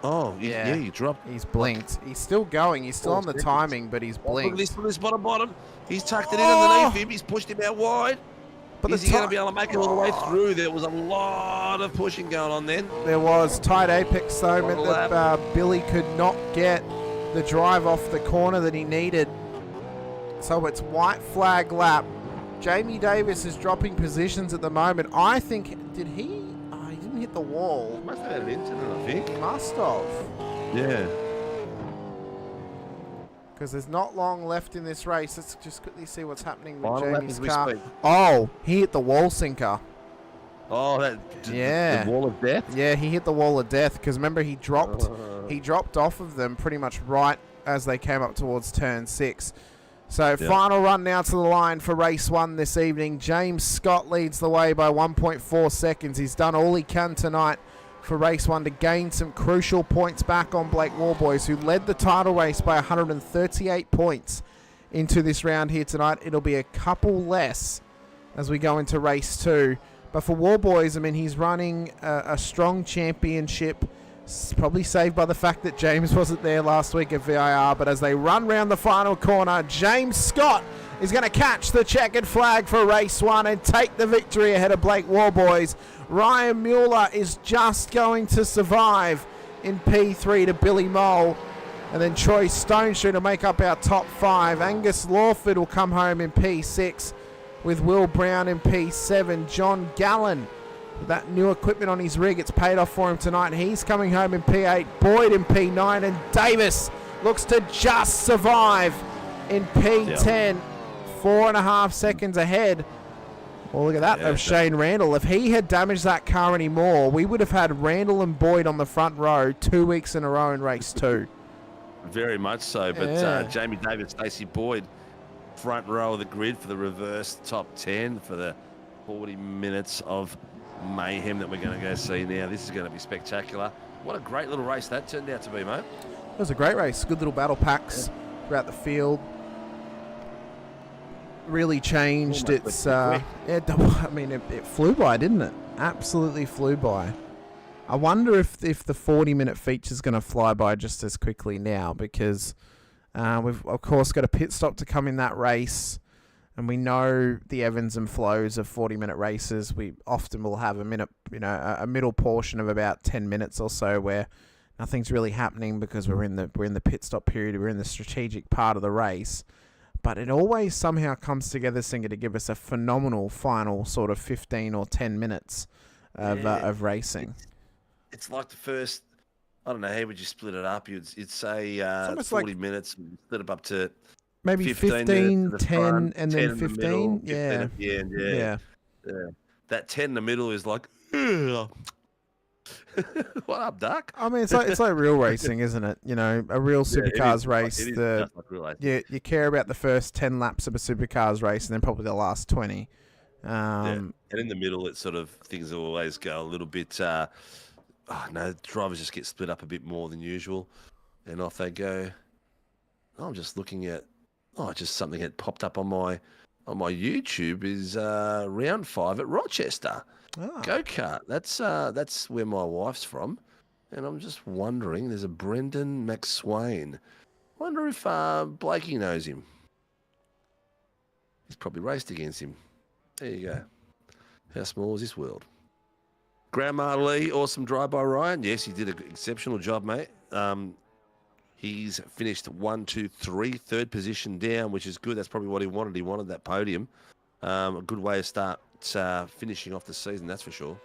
Oh, yeah, he dropped. He's blinked. He's still going. He's still on the timing, but he's blinked. Look at this bottom. He's tucked it in underneath him. He's pushed him out wide. But is he going to be able to make it all the way through? There was a lot of pushing going on then. There was. Tight apex, though, meant that Billy could not get the drive off the corner that he needed. So it's white flag lap. Jamie Davis is dropping positions at the moment. I think, did he? He didn't hit the wall. He must have had an incident, I think. He must have. Yeah. Because there's not long left in this race. Let's just quickly see what's happening with Final Jamie's car. Oh, he hit the wall, Sinker. Oh, the wall of death? Yeah, he hit the wall of death. Because remember, he dropped off of them pretty much right as they came up towards turn 6. So final run now to the line for race 1 this evening. James Scott leads the way by 1.4 seconds. He's done all he can tonight for race 1 to gain some crucial points back on Blake Warboys, who led the title race by 138 points into this round here tonight. It'll be a couple less as we go into race 2. But for Warboys, I mean, he's running a strong championship. It's probably saved by the fact that James wasn't there last week at VIR. But as they run round the final corner, James Scott is going to catch the checkered flag for race 1 and take the victory ahead of Blake Warboys. Ryan Mueller is just going to survive in P3 to Billy Mole. And then Troy Stoneshoe to make up our top 5. Angus Lawford will come home in P6 with Will Brown in P7. John Gallen, with that new equipment on his rig, it's paid off for him tonight. He's coming home in P8. Boyd in P9. And Davis looks to just survive in P10. 4.5 seconds ahead. Well, look at that of Shane Randall. If he had damaged that car anymore, we would have had Randall and Boyd on the front row 2 weeks in a row in race 2. Very much so. But Jamie Davis, Stacey Boyd, front row of the grid for the reverse top 10 for the 40 minutes of mayhem that we're going to go see now. This is going to be spectacular. What a great little race that turned out to be, mate. It was a great race. Good little battle packs throughout the field. Really changed its I mean it flew by, didn't it? Absolutely flew by. I wonder if the 40-minute feature is going to fly by just as quickly now, because we've of course got a pit stop to come in that race, and we know the ebbs and flows of 40-minute races. We often will have a minute, a middle portion of about 10 minutes or so where nothing's really happening because we're in the pit stop period. We're in the strategic part of the race. But it always somehow comes together, Singer, to give us a phenomenal final sort of 15 or 10 minutes of racing. It's like the first, I don't know, how would you split it up? You'd say 40 minutes, split it up to maybe 15 10, front, and then 15? Yeah. At the end, yeah. That 10 in the middle is like, What up, Duck? I mean, it's like real racing, isn't it? You know, a real Supercars race. It is just like real racing. You care about the first 10 laps of a Supercars race, and then probably the last 20. And in the middle, it sort of things always go a little bit. Drivers just get split up a bit more than usual, and off they go. I'm just looking at. Just something that popped up on my YouTube is round 5 at Rochester. Go-kart. That's where my wife's from, and I'm just wondering. There's a Brendan McSwain. Wonder if Blakey knows him. He's probably raced against him. There you go. How small is this world? Grandma Lee, awesome drive by Ryan. Yes, he did an exceptional job, mate. He's finished 1, 2, 3, third position down, which is good. That's probably what he wanted. He wanted that podium. A good way to start finishing off the season, that's for sure.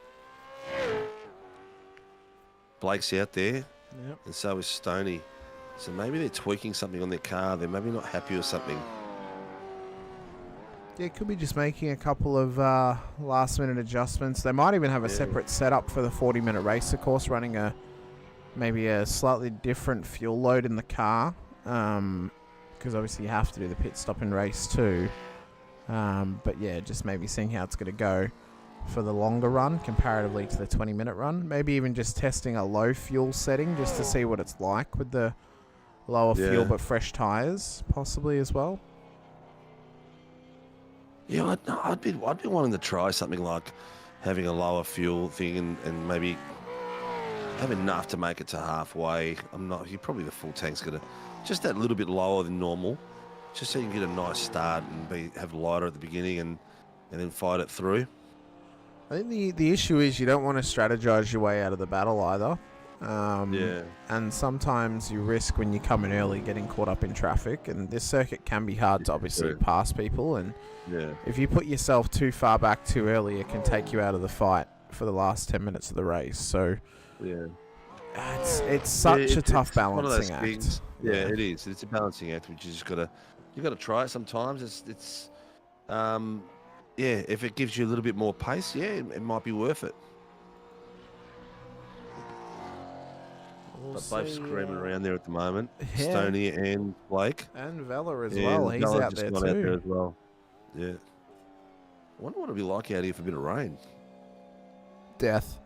Blake's out there, and so is Stoney. So maybe they're tweaking something on their car. They're maybe not happy or something. Yeah, could be just making a couple of last-minute adjustments. They might even have a separate setup for the 40-minute race, of course, running maybe a slightly different fuel load in the car, because obviously you have to do the pit stop in race 2. But yeah, just maybe seeing how it's going to go for the longer run comparatively to the 20-minute run. Maybe even just testing a low fuel setting just to see what it's like with the lower fuel but fresh tyres, possibly as well. Yeah, I'd be wanting to try something like having a lower fuel thing and maybe have enough to make it to halfway. Probably the full tank's gonna just that little bit lower than normal, just so you can get a nice start and have lighter at the beginning and then fight it through. I think the issue is you don't want to strategize your way out of the battle either. And sometimes you risk when you come in early getting caught up in traffic, and this circuit can be hard to obviously pass people, and if you put yourself too far back too early, it can take you out of the fight for the last 10 minutes of the race. So it's such a tough balancing act. Yeah, it is. It's a balancing act, which you just gotta try it sometimes. It's if it gives you a little bit more pace, it might be worth it. But both screaming around there at the moment. Stoney and Blake. And Vella as well. He's out there too. Out there as well. Yeah. I wonder what it'd be like out here for a bit of rain. Death.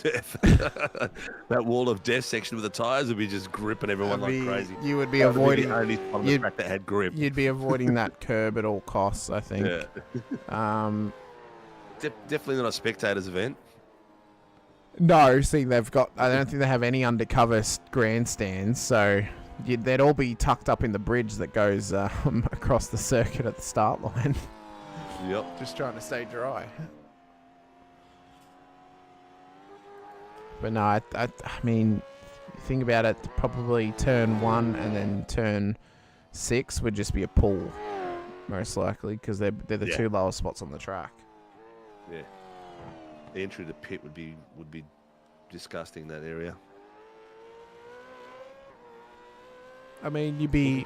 That wall of death section of the tyres would be just gripping everyone like crazy. You would be avoiding the only spot on the track that had grip. You'd be avoiding that curb at all costs, I think. Definitely not a spectators event. No, see, I don't think they have any undercover grandstands, so they'd all be tucked up in the bridge that goes across the circuit at the start line. Yep. Just trying to stay dry. But no, I mean, think about it, probably turn 1 and then turn 6 would just be a pull, most likely, because they're the two lowest spots on the track. Yeah. The entry to the pit would be disgusting, that area. I mean, you'd be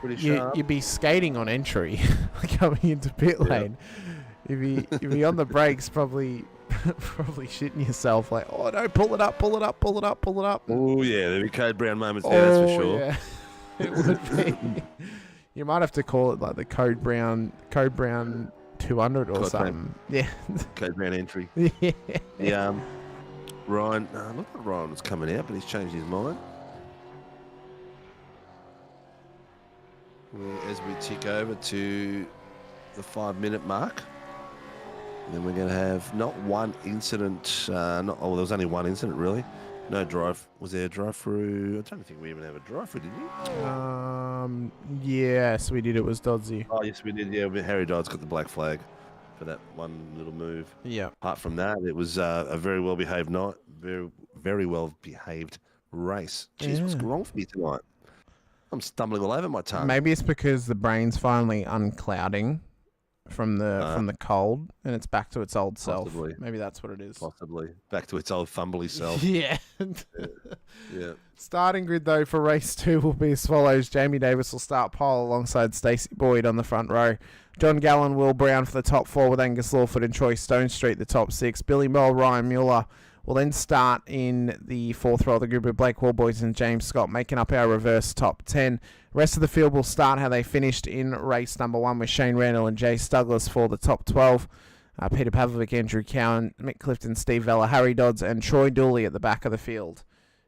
skating on entry, coming into pit lane. You'd be on the brakes, probably shitting yourself. Like, oh no, pull it up. Oh yeah, there'd be Code Brown moments there, that's for sure. Yeah. It would be. You might have to call it like the Code Brown 200 or something. Yeah. Code Brown entry. Yeah. Ryan, looked like Ryan was coming out, but he's changed his mind. As we tick over to the 5-minute mark, and then we're going to have not one incident. There was only one incident really. No drive. Was there a drive-through? I don't think we even have a drive-through, did we? Yes, we did. It was Dodsey. Oh, yes, we did. Yeah, Harry Dodd's got the black flag for that one little move. Yeah. Apart from that, it was a very well-behaved night. Very, very well-behaved race. Jeez, what's wrong for me tonight? I'm stumbling all over my tongue. Maybe it's because the brain's finally unclouding from the cold, and it's back to its old self. Possibly. Maybe that's what it is. Possibly. Back to its old fumbly self. Yeah. Yeah. Starting grid, though, for race 2 will be as follows. Jamie Davis will start pole alongside Stacey Boyd on the front row. John Gallen, Will Brown for the top 4 with Angus Lawford and Troy Stonestreet the top 6. Billy Moll, Ryan Mueller We'll then start in the fourth row of the group with Blake Wallboys and James Scott making up our reverse top 10. Rest of the field will start how they finished in race number 1 with Shane Randall and Jace Douglas for the top 12. Peter Pavlovic, Andrew Cowan, Mick Clifton, Steve Vella, Harry Dodds and Troy Dooley at the back of the field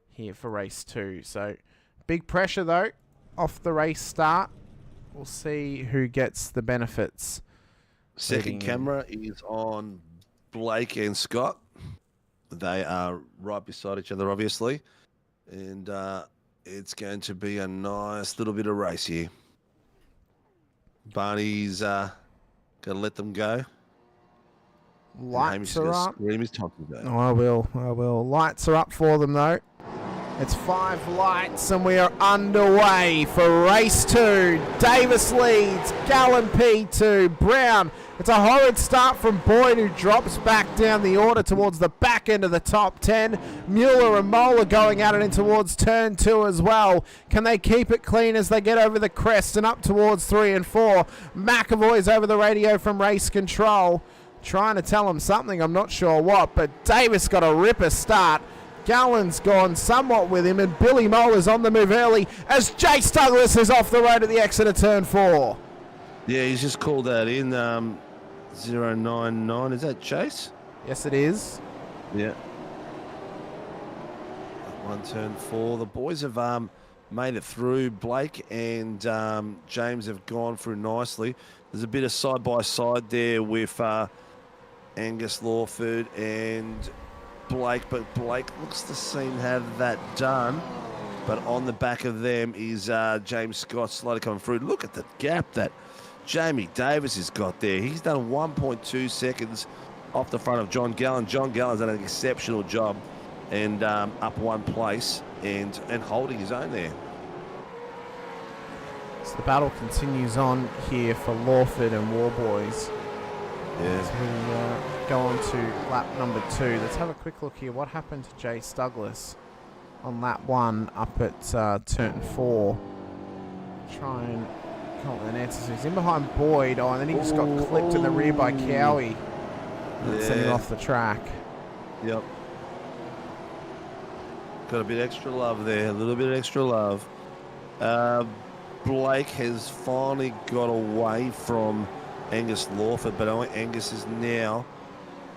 here for race 2. So big pressure though off the race start. We'll see who gets the benefits. Second camera is on Blake and Scott. They are right beside each other, obviously. And it's going to be a nice little bit of race here. Barney's going to let them go. Lights are up. Scream his time to go. Oh, I will. Lights are up for them, though. It's 5 lights, and we are underway for race 2. Davis leads. Gallen P2. Brown. It's a horrid start from Boyd, who drops back down the order towards the back end of the top 10. Mueller and Moeller going at it in towards turn 2 as well. Can they keep it clean as they get over the crest and up towards 3 and 4? McAvoy's over the radio from race control, trying to tell him something, I'm not sure what, but Davis got a ripper start. Gallen's gone somewhat with him, and Billy Moeller's on the move early as Jace Douglas is off the road at the exit of turn 4. Yeah, he's just called that in. 099. Is that Chase? Yes, it is. Yeah. 1 turn 4. The boys have made it through. Blake and James have gone through nicely. There's a bit of side-by-side there with Angus Lawford and Blake, but Blake looks to seem to have that done. But on the back of them is James Scott slowly coming through. Look at the gap that Jamie Davis has got there. He's done 1.2 seconds off the front of John Gallen. John Gallen's done an exceptional job and up 1 place and holding his own there. So the battle continues on here for Lawford and Warboys. Yeah. As we go on to lap number 2. Let's have a quick look here. What happened to Jace Douglas on lap 1 up at turn 4? Try and come up with an answer. So he's in behind Boyd. Oh, and then he just got clipped in the rear by Cowie. And sent him off the track. Yep. Got a bit extra love there. A little bit extra love. Blake has finally got away from Angus Lawford, but Angus has now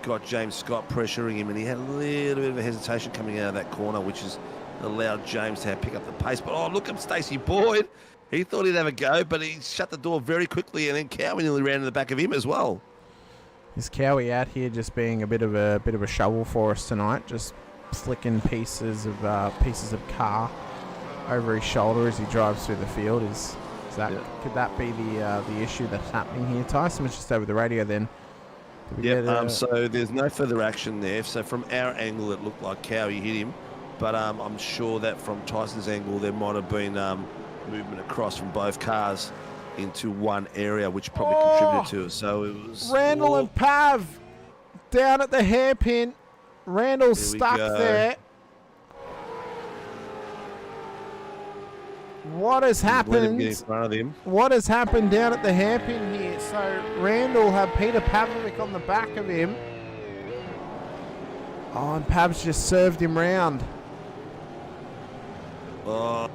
got James Scott pressuring him, and he had a little bit of a hesitation coming out of that corner, which has allowed James to pick up the pace. But oh, look at Stacey Boyd. He thought he'd have a go, but he shut the door very quickly, and then Cowie nearly ran in the back of him as well. Is Cowie out here just being a bit of a shovel for us tonight, just flicking pieces of car over his shoulder as he drives through the field? Could that be the issue that's happening here? Tyson was just over the radio then. So there's no further action there. So from our angle, it looked like Cowie hit him, but I'm sure that from Tyson's angle, there might have been movement across from both cars into one area, which probably contributed to it. So it was Randall and Pav down at the hairpin. Randall's stuck there. What has happened? Get in front of him. What has happened down at the hairpin here? So Randall had Peter Pavlovic on the back of him. Oh, and Pav's just served him round. Oh,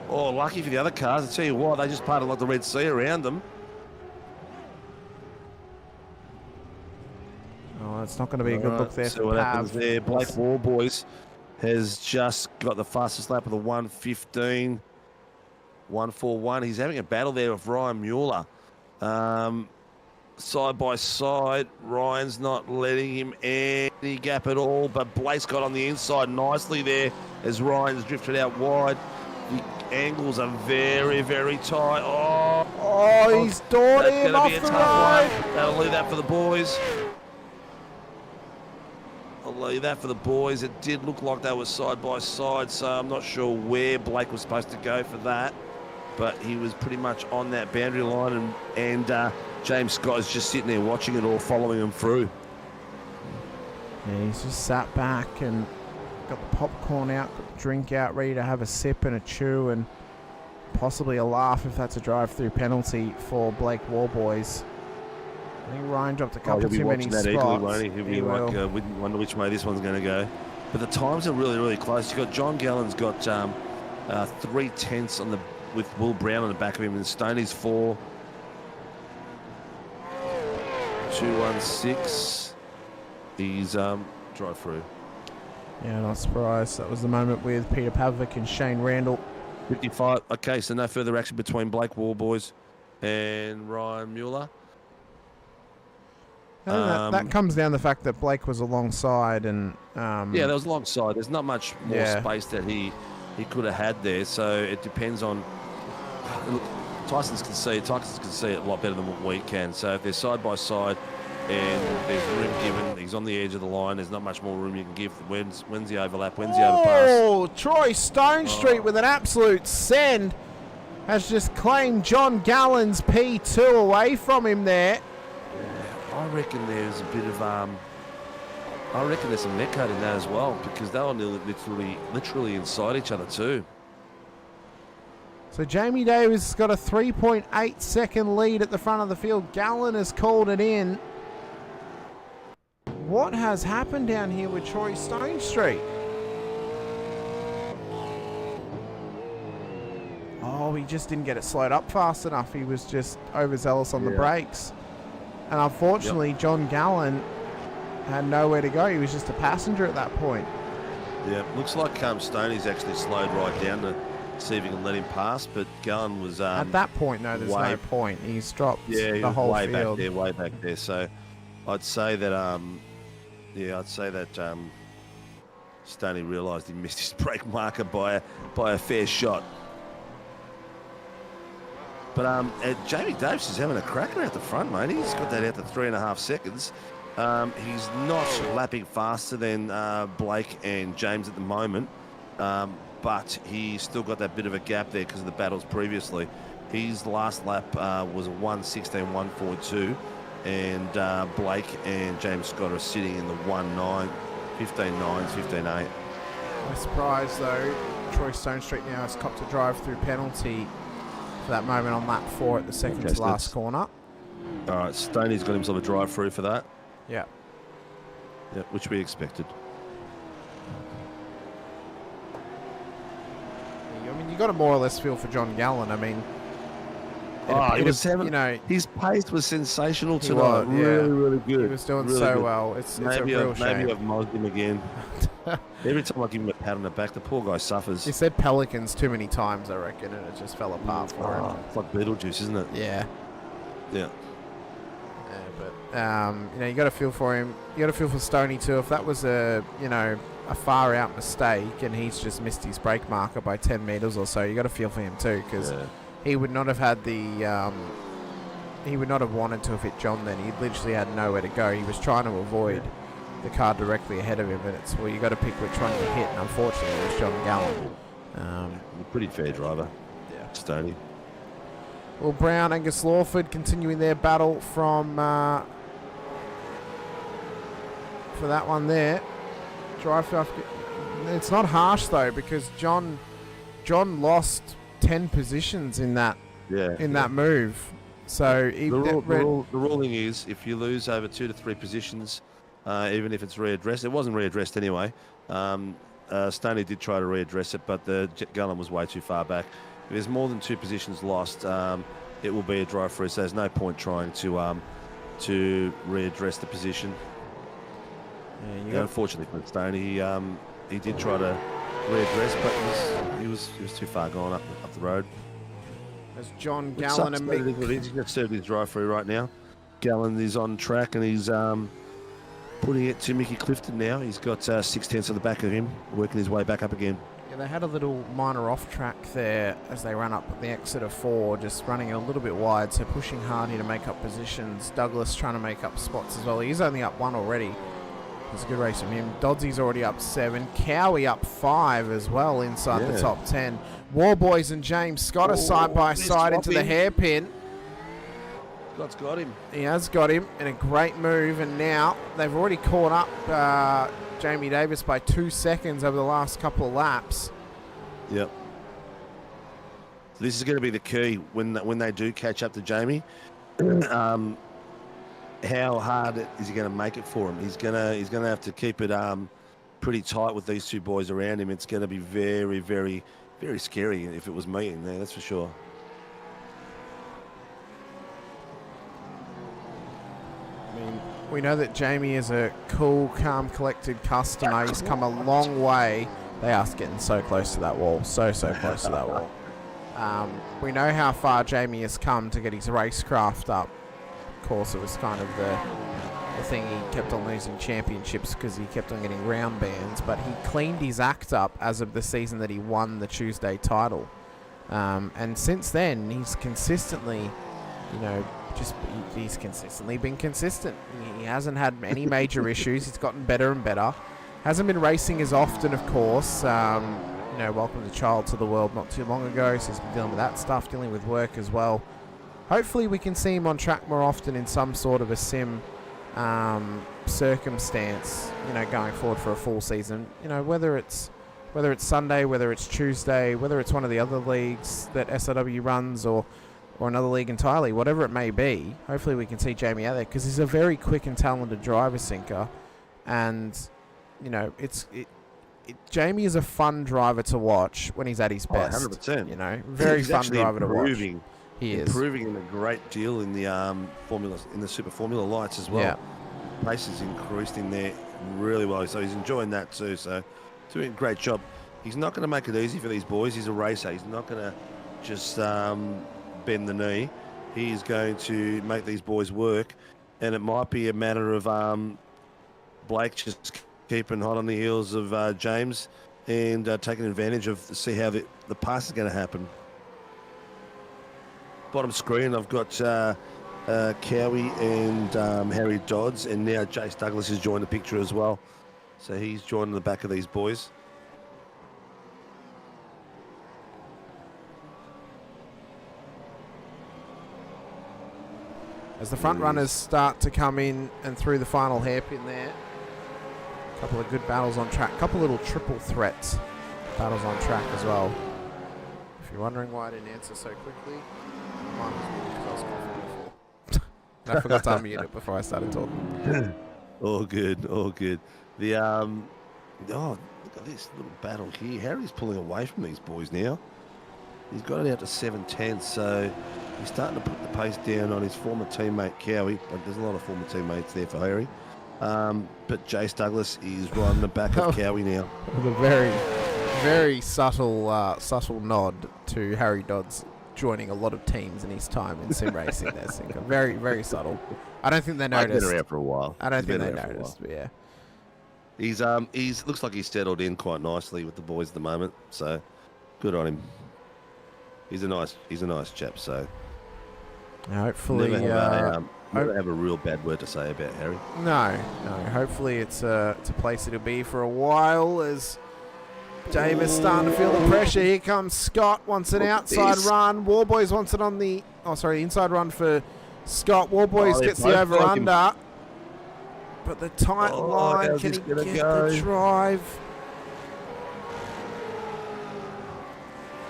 lucky for the other cars. I tell you what, they just parted like the Red Sea around them. Oh, it's not going to be a good look there so for what Pav. happens there? Blake Warboys has just got the fastest lap of the 1:15, 1:41. He's having a battle there with Ryan Mueller. Side by side, Ryan's not letting him any gap at all, but Blake's got on the inside nicely there as Ryan's drifted out wide. The angles are very, very tight. Oh, he's doored him off the road. That'll leave that for the boys. I'll leave that for the boys. It did look like they were side by side, so I'm not sure where Blake was supposed to go for that. But he was pretty much on that boundary line, and James Scott is just sitting there watching it all, following him through. Yeah, he's just sat back and got the popcorn out, got the drink out, ready to have a sip and a chew and possibly a laugh if that's a drive-through penalty for Blake Warboys. I think Ryan dropped a Oh, couple he'll be too many watching that spots. eagerly, won't he? He'll be He like, will. wonder which way this one's going to go. But the times are really, really close. You've got John Gallen's got 3/10 on the with Will Brown on the back of him, and Stoney's 4. 2:16. He's drive through. Yeah, not surprised. That was the moment with Peter Pavic and Shane Randall. 55. Okay, so no further action between Blake Warboys and Ryan Mueller. I think that comes down to the fact that Blake was alongside and... yeah, that was alongside. There's not much more space that he could have had there, so it depends on... Look, Tyson's can see it a lot better than what we can. So if they're side by side and there's room given, he's on the edge of the line, there's not much more room you can give. When's the overlap? When's the overpass? Oh, Troy Stone Street with an absolute send has just claimed John Gallen's P2 away from him there. I reckon there's a bit of I reckon there's some neck cut in that as well, because they were literally inside each other too. So Jamie Davis has got a 3.8 second lead at the front of the field. Gallen has called it in. What has happened down here with Troy Stone Street? Oh, he just didn't get it slowed up fast enough. He was just overzealous on the brakes. And unfortunately, John Gallen had nowhere to go. He was just a passenger at that point. Yeah, looks like Stoney's actually slowed right down to see if he can let him pass, but Gallen was... at that point, no, there's no point. He's dropped he the was whole way field. way back there. So I'd say that, Stoney realised he missed his brake marker by a fair shot. But Jamie Davis is having a cracker out the front, mate. He's got that out to 3.5 seconds. He's not lapping faster than Blake and James at the moment, but he's still got that bit of a gap there because of the battles previously. His last lap was a 1:16.142, and Blake and James Scott are sitting in the 1:9, 15:9, 15:8. No surprise though, Troy Stone Street now has copped a drive-through penalty for that moment on lap 4 at the second to last corner. All right, Stoney's got himself a drive-through for that. Yeah. Yeah, which we expected. I mean, you got to more or less feel for John Gallen. I mean, his pace was sensational tonight. Really good. He was doing really so good. well. It's a real shame. Maybe I've mogged him again. Every time I give him a pat on the back, the poor guy suffers. He said Pelicans too many times, I reckon, and it just fell apart for him. It's like Beetlejuice, isn't it? Yeah. Yeah. But you got to feel for him. You got to feel for Stoney too. If that was a far out mistake and he's just missed his brake marker by 10 meters or so, you got to feel for him too, because he would not have had the he would not have wanted to have hit John then. He literally had nowhere to go. He was trying to avoid the car directly ahead of him, and it's, well, you got to pick which one you hit, and unfortunately it was John Gallen. A pretty fair driver. Yeah. Stoney. Well, Brown, Angus Lawford continuing their battle from for that one there. It's not harsh though, because John lost 10 positions in that move. So the ruling is if you lose over 2 to 3 positions, even if it's readdressed, it wasn't readdressed anyway. Stoney did try to readdress it, but the Gallen was way too far back. If there's more than 2 positions lost, it will be a drive-through. So there's no point trying to readdress the position. Unfortunately for Stoney, he did try to readdress, but he was too far gone up the road. As John Gallen and Mick, he's just served his drive-through right now. Gallen is on track and he's putting it to Mickey Clifton now. He's got 6/10 on the back of him, working his way back up again. Yeah, they had a little minor off track there as they ran up the exit of 4, just running it a little bit wide, so pushing hard here to make up positions. Douglas trying to make up spots as well. He's only up 1 already. It's a good race from him. Dodsy's already up 7. Cowie up 5 as well inside the top 10. Warboys and James Scott are side by side into the hairpin. Scott's got him. He has got him in a great move, and now they've already caught up Jamie Davis by 2 seconds over the last couple of laps. Yep. So this is going to be the key when they do catch up to Jamie. how hard is he going to make it for him? He's gonna have to keep it pretty tight with these two boys around him. It's going to be very, very, very scary if it was me in there. That's for sure. I mean, we know that Jamie is a cool, calm, collected customer. He's come a long way. They are getting so close to that wall. So close to that wall. We know how far Jamie has come to get his racecraft up. Of course, it was kind of the thing he kept on losing championships because he kept on getting round bans, but he cleaned his act up as of the season that he won the Tuesday title. And since then, he's consistently, he's consistently been consistent. He hasn't had any major issues. He's gotten better and better. Hasn't been racing as often, of course. Welcomed a child to the world not too long ago, so he's been dealing with that stuff, dealing with work as well. Hopefully we can see him on track more often in some sort of a sim circumstance, going forward for a full season. Whether it's Sunday, whether it's Tuesday, whether it's one of the other leagues that SRW runs or another league entirely, whatever it may be. Hopefully we can see Jamie out there because he's a very quick and talented driver, Sinker. And, Jamie is a fun driver to watch when he's at his best. 100%. Very he's fun driver to watch. He is improving in a great deal in the Super Formula Lights as well. Yeah. Pace has increased in there really well, so he's enjoying that too. So doing a great job. He's not going to make it easy for these boys. He's a racer. He's not going to just bend the knee. He's going to make these boys work, and it might be a matter of Blake just keeping hot on the heels of James and taking advantage of see how the pass is going to happen. Bottom screen, I've got Cowie and Harry Dodds, and now Jace Douglas has joined the picture as well. So he's joining the back of these boys. As the front runners start to come in and through the final hairpin there. A couple of good battles on track. A couple little triple threats battles on track as well. If you're wondering why I didn't answer so quickly, mine was muted because I was coughing before. I forgot to unmute it before I started talking. All good, all good. The look at this little battle here. Harry's pulling away from these boys now. He's got it out to 7/10, so he's starting to put the pace down on his former teammate Cowie. But there's a lot of former teammates there for Harry. But Jace Douglas is right on the back of Cowie now. With a very, very subtle nod to Harry Dodds joining a lot of teams in his time in sim racing there, Sinker. Very, very subtle. I don't think they noticed. He's been around for a while. I don't think they noticed, but yeah. He's looks like he's settled in quite nicely with the boys at the moment, so good on him. He's a nice chap, so hopefully never have a real bad word to say about Harry. No. Hopefully it's a place it'll be for a while as Dave is starting to feel the pressure. Here comes Scott, wants an outside run. Warboys wants it on the inside run for Scott. Warboys gets the over under. But the tight line, can he get the drive?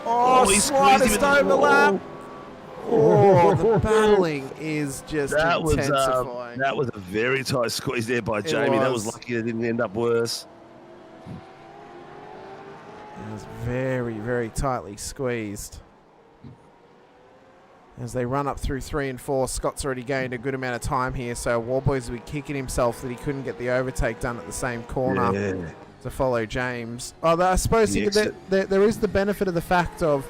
Slightest overlap. The battling is just intensifying. That was a very tight squeeze there by Jamie. That was lucky it didn't end up worse. It was very, very tightly squeezed. As they run up through 3 and 4, Scott's already gained a good amount of time here, so Warboys will be kicking himself that he couldn't get the overtake done at the same corner to follow James. Although I suppose there is the benefit of the fact of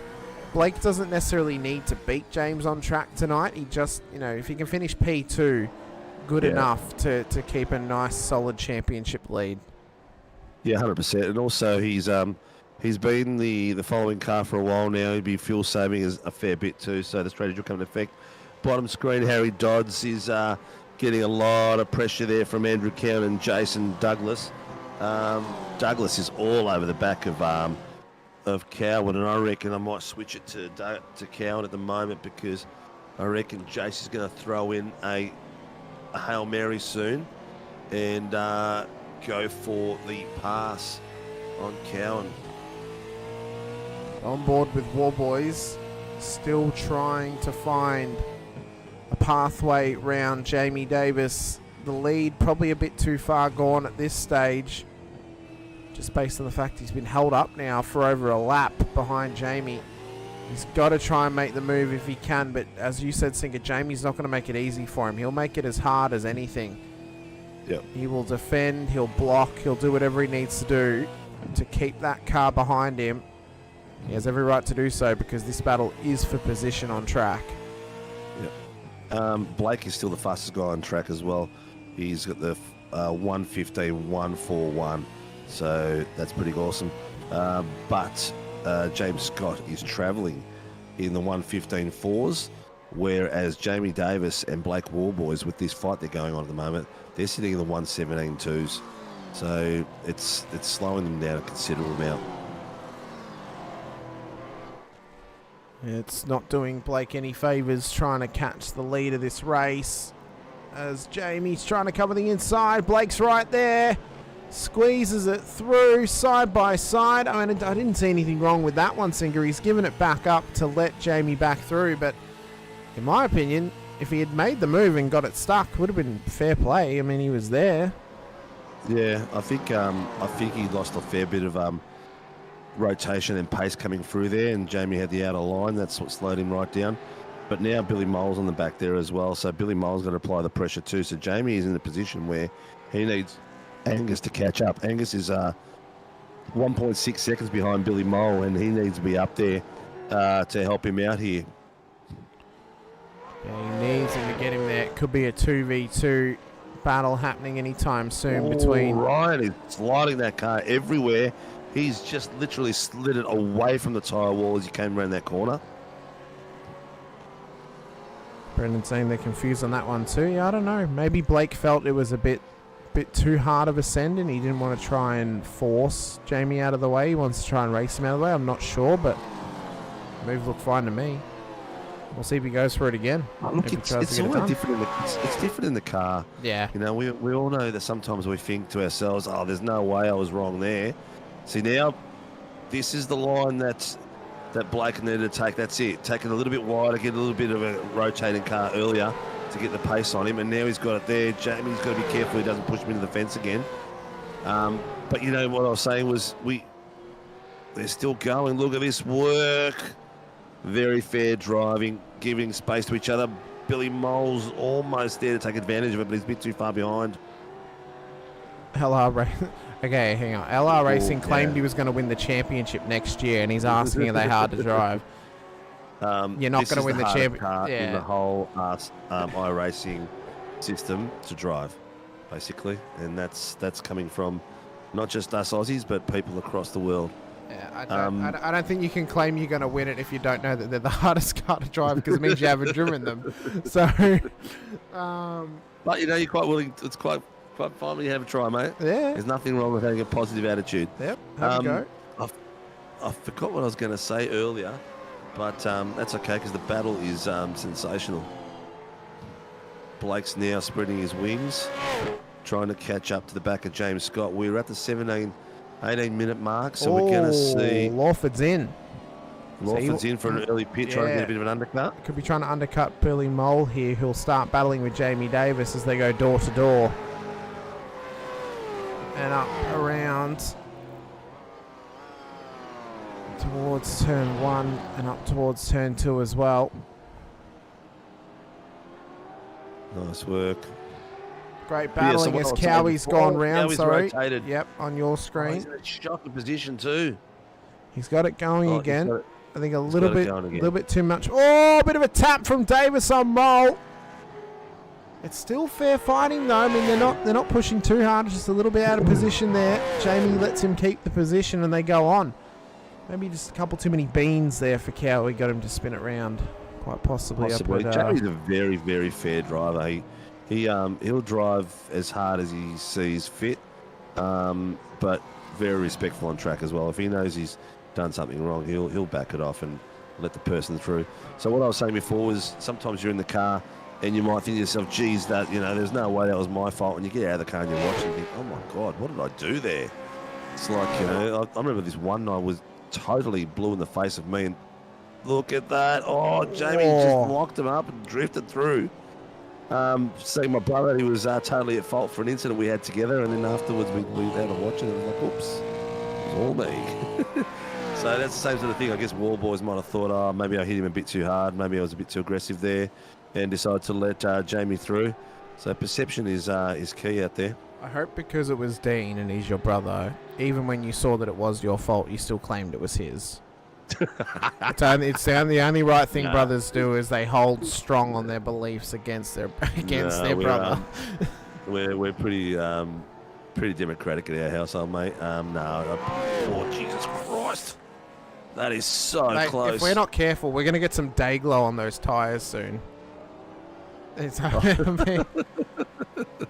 Blake doesn't necessarily need to beat James on track tonight. He just, if he can finish P2, good enough to keep a nice, solid championship lead. Yeah, 100%. And also, he's been the following car for a while now. He'd be fuel saving is a fair bit too, so the strategy will come into effect. Bottom screen, Harry Dodds is getting a lot of pressure there from Andrew Cowan and Jason Douglas. Douglas is all over the back of Cowan, and I reckon I might switch it to Cowan at the moment because I reckon Jace is going to throw in a Hail Mary soon and go for the pass on Cowan. On board with Warboys, still trying to find a pathway round Jamie Davis. The lead probably a bit too far gone at this stage, just based on the fact he's been held up now for over a lap behind Jamie. He's got to try and make the move if he can, but as you said, Sinker, Jamie's not going to make it easy for him. He'll make it as hard as anything. Yep. He will defend, he'll block, he'll do whatever he needs to do to keep that car behind him. He has every right to do so because this battle is for position on track. Yep. Blake is still the fastest guy on track as well. He's got the 1:15.141, so that's pretty awesome. But James Scott is travelling in the 1:15.4s, whereas Jamie Davis and Blake Warboys, with this fight they're going on at the moment, they're sitting in the 1:17.2s. So it's slowing them down a considerable amount. It's not doing Blake any favours trying to catch the lead of this race. As Jamie's trying to cover the inside, Blake's right there. Squeezes it through side by side. I mean, I didn't see anything wrong with that one, Singer. He's given it back up to let Jamie back through, but in my opinion, if he had made the move and got it stuck, would have been fair play. I mean, he was there. Yeah, I think he lost a fair bit of rotation and pace coming through there, and Jamie had the outer line. That's what slowed him right down. But now Billy Mole's on the back there as well, so Billy Mole's got to apply the pressure too. So Jamie is in a position where he needs Angus to catch up. Angus is 1.6 seconds behind Billy Mole, and he needs to be up there to help him out here. Yeah, he needs him to get him there. It could be a 2v2 battle happening anytime soon between... Ryan is sliding that car everywhere. He's just literally slid it away from the tyre wall as he came around that corner. Brendan saying they're confused on that one too. Yeah, I don't know. Maybe Blake felt it was a bit too hard of a send and he didn't want to try and force Jamie out of the way. He wants to try and race him out of the way. I'm not sure, but the move looked fine to me. We'll see if he goes for it again. Look, it's always different. It's different in the car. Yeah. You know, we all know that sometimes we think to ourselves, oh, there's no way I was wrong there. See, now this is the line that Blake needed to take. That's it. Take it a little bit wider, get a little bit of a rotating car earlier to get the pace on him, and now he's got it there. Jamie's got to be careful he doesn't push him into the fence again. But you know what I was saying was they're still going. Look at this work. Very fair driving, giving space to each other. Billy Mole's almost there to take advantage of it, but he's a bit too far behind. LR Racing. Okay, hang on. LR Racing claimed he was going to win the championship next year, and he's asking are they hard to drive. You're not going to win the championship. Yeah. In the whole iRacing system to drive, basically, and that's coming from not just us Aussies, but people across the world. Yeah, I don't think you can claim you're going to win it if you don't know that they're the hardest car to drive, because it means you haven't driven them. So, but you know, you're quite willing. It's quite fun when you have a try, mate. Yeah. There's nothing wrong with having a positive attitude. Yep. Have a go. I forgot what I was going to say earlier, but that's okay because the battle is sensational. Blake's now spreading his wings, trying to catch up to the back of James Scott. We're at the 18-minute mark, so we're going to see... Lawford's in. Lawford's in for an early pit, trying to get a bit of an undercut. Could be trying to undercut Billy Mole here, who'll start battling with Jamie Davis as they go door to door. And up around towards turn 1 and up towards turn 2 as well. Nice work. Great battling as Cowie's gone round, sorry. Rotated. Yep, on your screen. He's in a shocking position too. He's got it going again. I think a little bit too much. Oh, a bit of a tap from Davis on Mole. It's still fair fighting though. I mean, they're not pushing too hard. Just a little bit out of position there. Jamie lets him keep the position and they go on. Maybe just a couple too many beans there for Cowie. Got him to spin it round. Quite possibly. Jamie's a very, very fair driver. He'll drive as hard as he sees fit, but very respectful on track as well. If he knows he's done something wrong, he'll back it off and let the person through. So what I was saying before was sometimes you're in the car and you might think to yourself, geez, there's no way that was my fault. When you get out of the car and you're watching, you think, oh my God, what did I do there? It's like, I remember this one night was totally blue in the face of me, and look at that. Oh, Jamie just locked him up and drifted through. Seeing my brother, he was totally at fault for an incident we had together, and then afterwards we had to watch it, and it was like, oops, it was all me. So that's the same sort of thing. I guess War Boys might have thought, oh, maybe I hit him a bit too hard, maybe I was a bit too aggressive there, and decided to let Jamie through. So perception is key out there. I hope because it was Dean and he's your brother, even when you saw that it was your fault, you still claimed it was his. It's the only right thing brothers do is they hold strong on their beliefs against their brother. We're pretty democratic at our household, mate. Oh Jesus Christ, that is so close. If we're not careful, we're gonna get some day glow on those tires soon.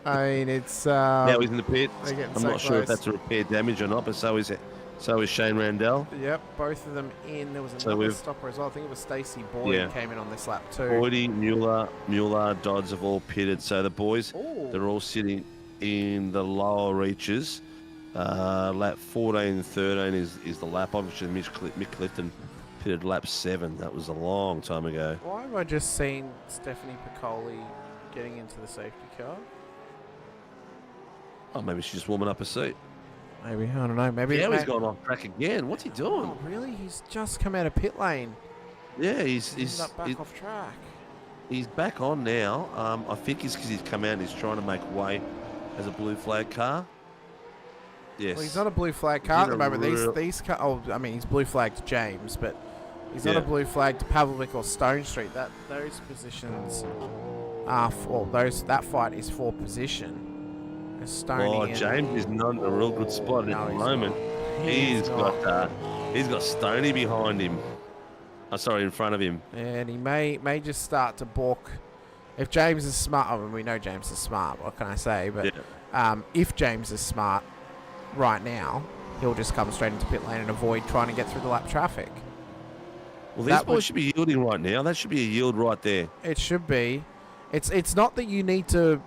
I mean, it's. Now he's in the pit. I'm so not sure if that's a repair damage or not, but so is Shane Randell. Yep, both of them in. There was another stopper as well. I think it was Stacey Boyd came in on this lap too. Boydie, Mueller, Dodds have all pitted. So the boys, they're all sitting in the lower reaches. Lap 14 and 13 is the lap. Obviously, Mick Clifton pitted lap 7. That was a long time ago. Why have I just seen Stephanie Piccoli getting into the safety car? Oh, maybe she's just warming up her seat. Maybe, I don't know. Maybe he's gone off track again. What's he doing? Oh, really? He's just come out of pit lane. Yeah, he's back off track. He's back on now. I think it's because he's come out and he's trying to make way as a blue flag car. Yes. Well, he's not a blue flag car at the moment. These cars. Oh, I mean, he's blue flagged James, but he's not a blue flag to Pavlovic or Stone Street. Those positions are that fight is for position. James is not in a real good spot at the moment. He's got Stoney behind him. Sorry, in front of him. And he may just start to balk. If James is smart, I mean, we know James is smart. What can I say? But if James is smart right now, he'll just come straight into pit lane and avoid trying to get through the lap traffic. Well, these boys should be yielding right now. That should be a yield right there. It should be. It's not that you need to,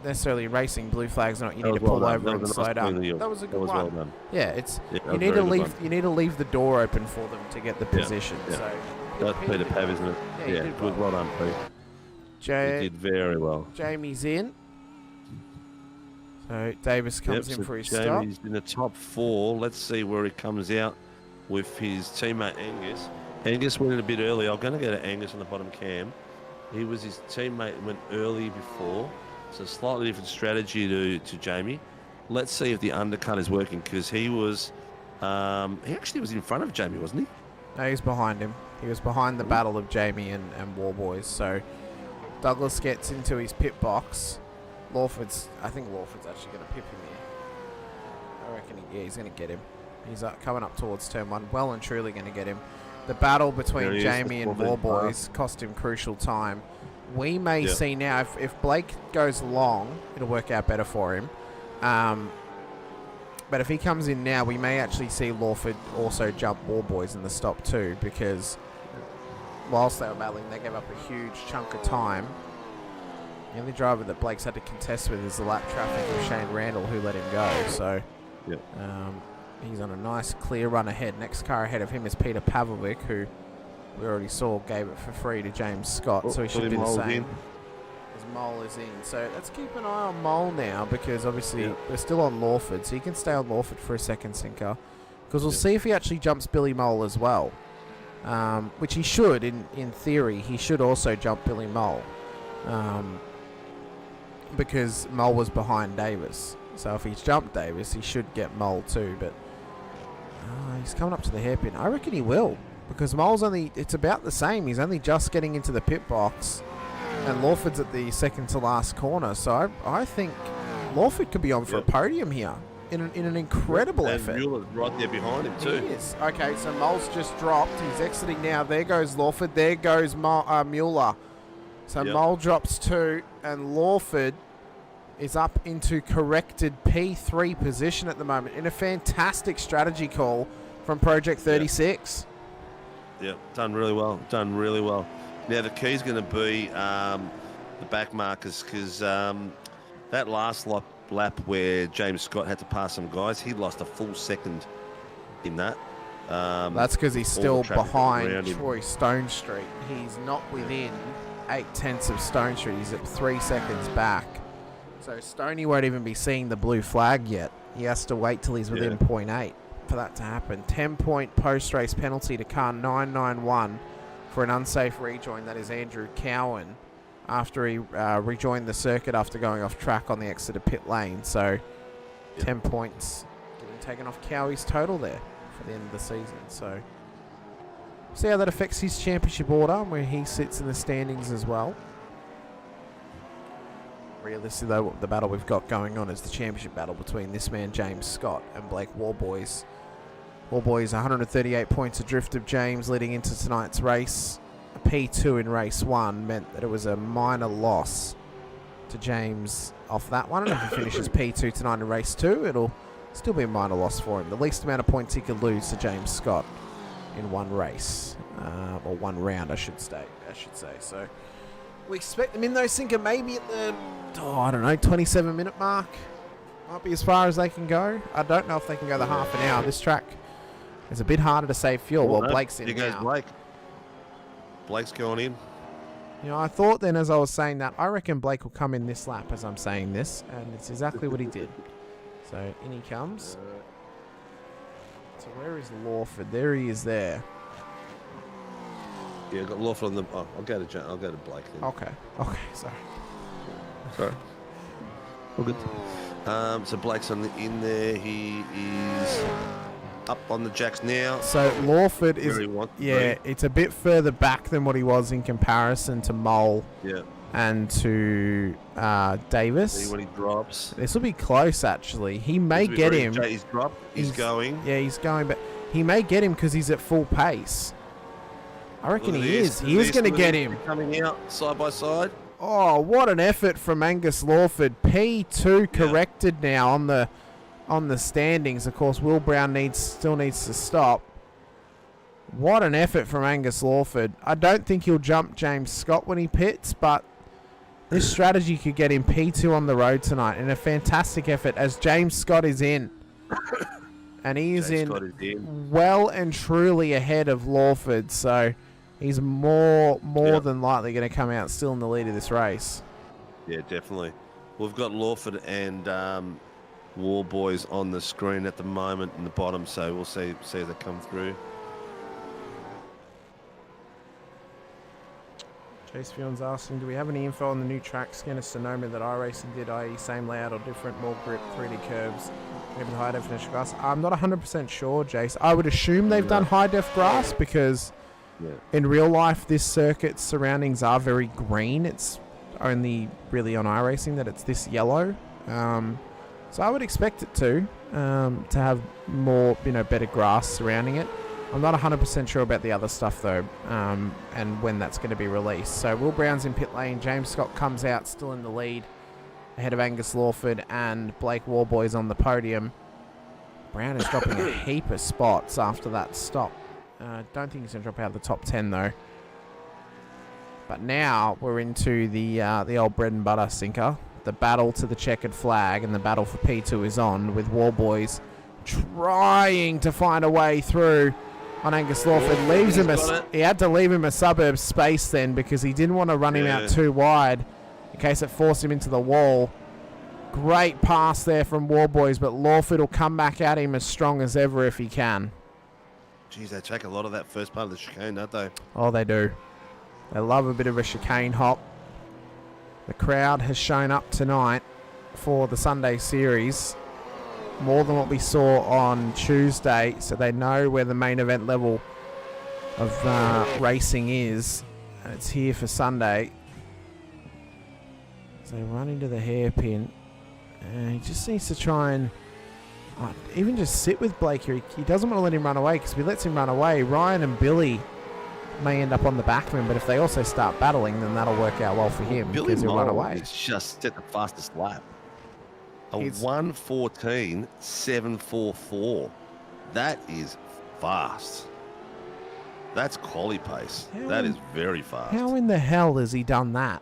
necessarily racing blue flags. Not you need to pull over and slow down. That was a good one. Well done. Yeah, you need to leave. You need to leave the door open for them to get the position. Yeah. So that's Peter Pav, isn't it? Yeah, good. Well done, Pete. He did very well. Jamie's in. So Davis comes in for his stop. Jamie's in the top 4. Let's see where he comes out with his teammate Angus. Angus went in a bit early. I'm going to go to Angus on the bottom cam. He was his teammate, went early before. So slightly different strategy to Jamie. Let's see if the undercut is working because he actually was in front of Jamie, wasn't he? No, he's behind him. He was behind the battle of Jamie and War Boys. So Douglas gets into his pit box. I think Lawford's actually going to pip him here. I reckon he's going to get him. He's coming up towards turn 1. Well and truly going to get him. The battle between Jamie and War Boys cost him crucial time. We may see now, if Blake goes long, it'll work out better for him. But if he comes in now, we may actually see Lawford also jump War Boys in the stop too, because whilst they were battling, they gave up a huge chunk of time. The only driver that Blake's had to contest with is the lap traffic of Shane Randall, who let him go. So he's on a nice clear run ahead. Next car ahead of him is Peter Pavlovic, who we already saw gave it for free to James Scott, so he should do the same. His Mole is in. So let's keep an eye on Mole now, because obviously we're still on Lawford, so he can stay on Lawford for a second sinker. Because we'll see if he actually jumps Billy Mole as well. Which he should, in theory. He should also jump Billy Mole. Because Mole was behind Davis. So if he's jumped Davis, he should get Mole too. But he's coming up to the hairpin. I reckon he will. Because Mole's it's about the same. He's only just getting into the pit box. And Lawford's at the second to last corner. So I think Lawford could be on for a podium here. In an incredible effort. And Mueller's right there behind him too. He is. Okay, so Mole's just dropped. He's exiting now. There goes Lawford. There goes Mueller. So Mole drops 2, and Lawford is up into corrected P3 position at the moment in a fantastic strategy call from Project 36. Yeah, done really well. Done really well. Now the key's going to be the back markers, because that last lap where James Scott had to pass some guys, he lost a full second in that. That's because he's all still the traffic around behind him. Troy Stone Street. He's not within 8/10 of Stone Street. He's at 3 seconds back. So Stoney won't even be seeing the blue flag yet. He has to wait till he's within 0.8 for that to happen. 10-point post-race penalty to car 991 for an unsafe rejoin. That is Andrew Cowan after he rejoined the circuit after going off track on the exit of pit lane. So 10 points getting taken off Cowie's total there for the end of the season. So see how that affects his championship order, where he sits in the standings as well. Realistically, though, the battle we've got going on is the championship battle between this man, James Scott, and Blake Warboys. Warboys 138 points adrift of James leading into tonight's race. A P2 in race 1 meant that it was a minor loss to James off that one. And if he finishes P2 tonight in race 2, it'll still be a minor loss for him. The least amount of points he could lose to James Scott in one race, or one round, I should say. So we expect them in though, Sinker, maybe at the, I don't know, 27-minute mark. Might be as far as they can go. I don't know if they can go the half an hour. This track is a bit harder to save fuel. Well, Blake's in Here goes now. Blake. Blake's going in. You know, I thought then as I was saying that, I reckon Blake will come in this lap as I'm saying this, and it's exactly what he did. So in he comes. So where is Lawford? There he is there. Yeah, got Lawford on the. Oh, I'll go to Blake then. Okay, sorry. Sorry. All good. So Blake's in there. He is up on the jacks now. So Lawford is, it's a bit further back than what he was in comparison to Mole. Yeah. And to Davis. See when he drops. This will be close, actually. He may get him. He's dropped. He's going. Yeah, he's going, but he may get him because he's at full pace. I reckon he is. He is going to get him. Coming out side by side. Oh, what an effort from Angus Lawford. P2 corrected now on the standings. Of course, Will Brown still needs to stop. What an effort from Angus Lawford. I don't think he'll jump James Scott when he pits, but this strategy could get him P2 on the road tonight in a fantastic effort as James Scott is in. And he is in well and truly ahead of Lawford, so he's more than likely going to come out still in the lead of this race. Yeah, definitely. We've got Lawford and Warboys on the screen at the moment in the bottom, so we'll see as they come through. Chase Fion's asking, do we have any info on the new track scan of Sonoma that iRacing did, i.e. same layout or different, more grip, 3D curves, maybe high definition grass? I'm not 100% sure, Jace. I would assume they've done high def grass because in real life this circuit's surroundings are very green. It's only really on iRacing that it's this yellow. So I would expect it to have more, better grass surrounding it. I'm not 100% sure about the other stuff though, and when that's going to be released. So Will Brown's in pit lane. James Scott comes out still in the lead ahead of Angus Lawford and Blake Warboys on the podium. Brown is dropping a heap of spots after that stop. Don't think he's going to drop out of the top 10 though. But now we're into the old bread and butter Sinker. The battle to the checkered flag and the battle for P2 is on, with Warboys trying to find a way through on Angus Lawford. He had to leave him a suburb space then because he didn't want to run him out too wide in case it forced him into the wall. Great pass there from Warboys, but Lawford will come back at him as strong as ever if he can. Geez, they take a lot of that first part of the chicane, don't they? Oh, they do. They love a bit of a chicane hop. The crowd has shown up tonight for the Sunday series more than what we saw on Tuesday, so they know where the main event level of racing is, and it's here for Sunday. So they run into the hairpin, and he just needs to try and even just sit with Blake here. He doesn't want to let him run away, because if he lets him run away, Ryan and Billy may end up on the back of him, but if they also start battling, then that'll work out well for him because he'll run away. It's just set the fastest lap. A 1:14.744. That is fast. That's quali pace. That is very fast. How in the hell has he done that?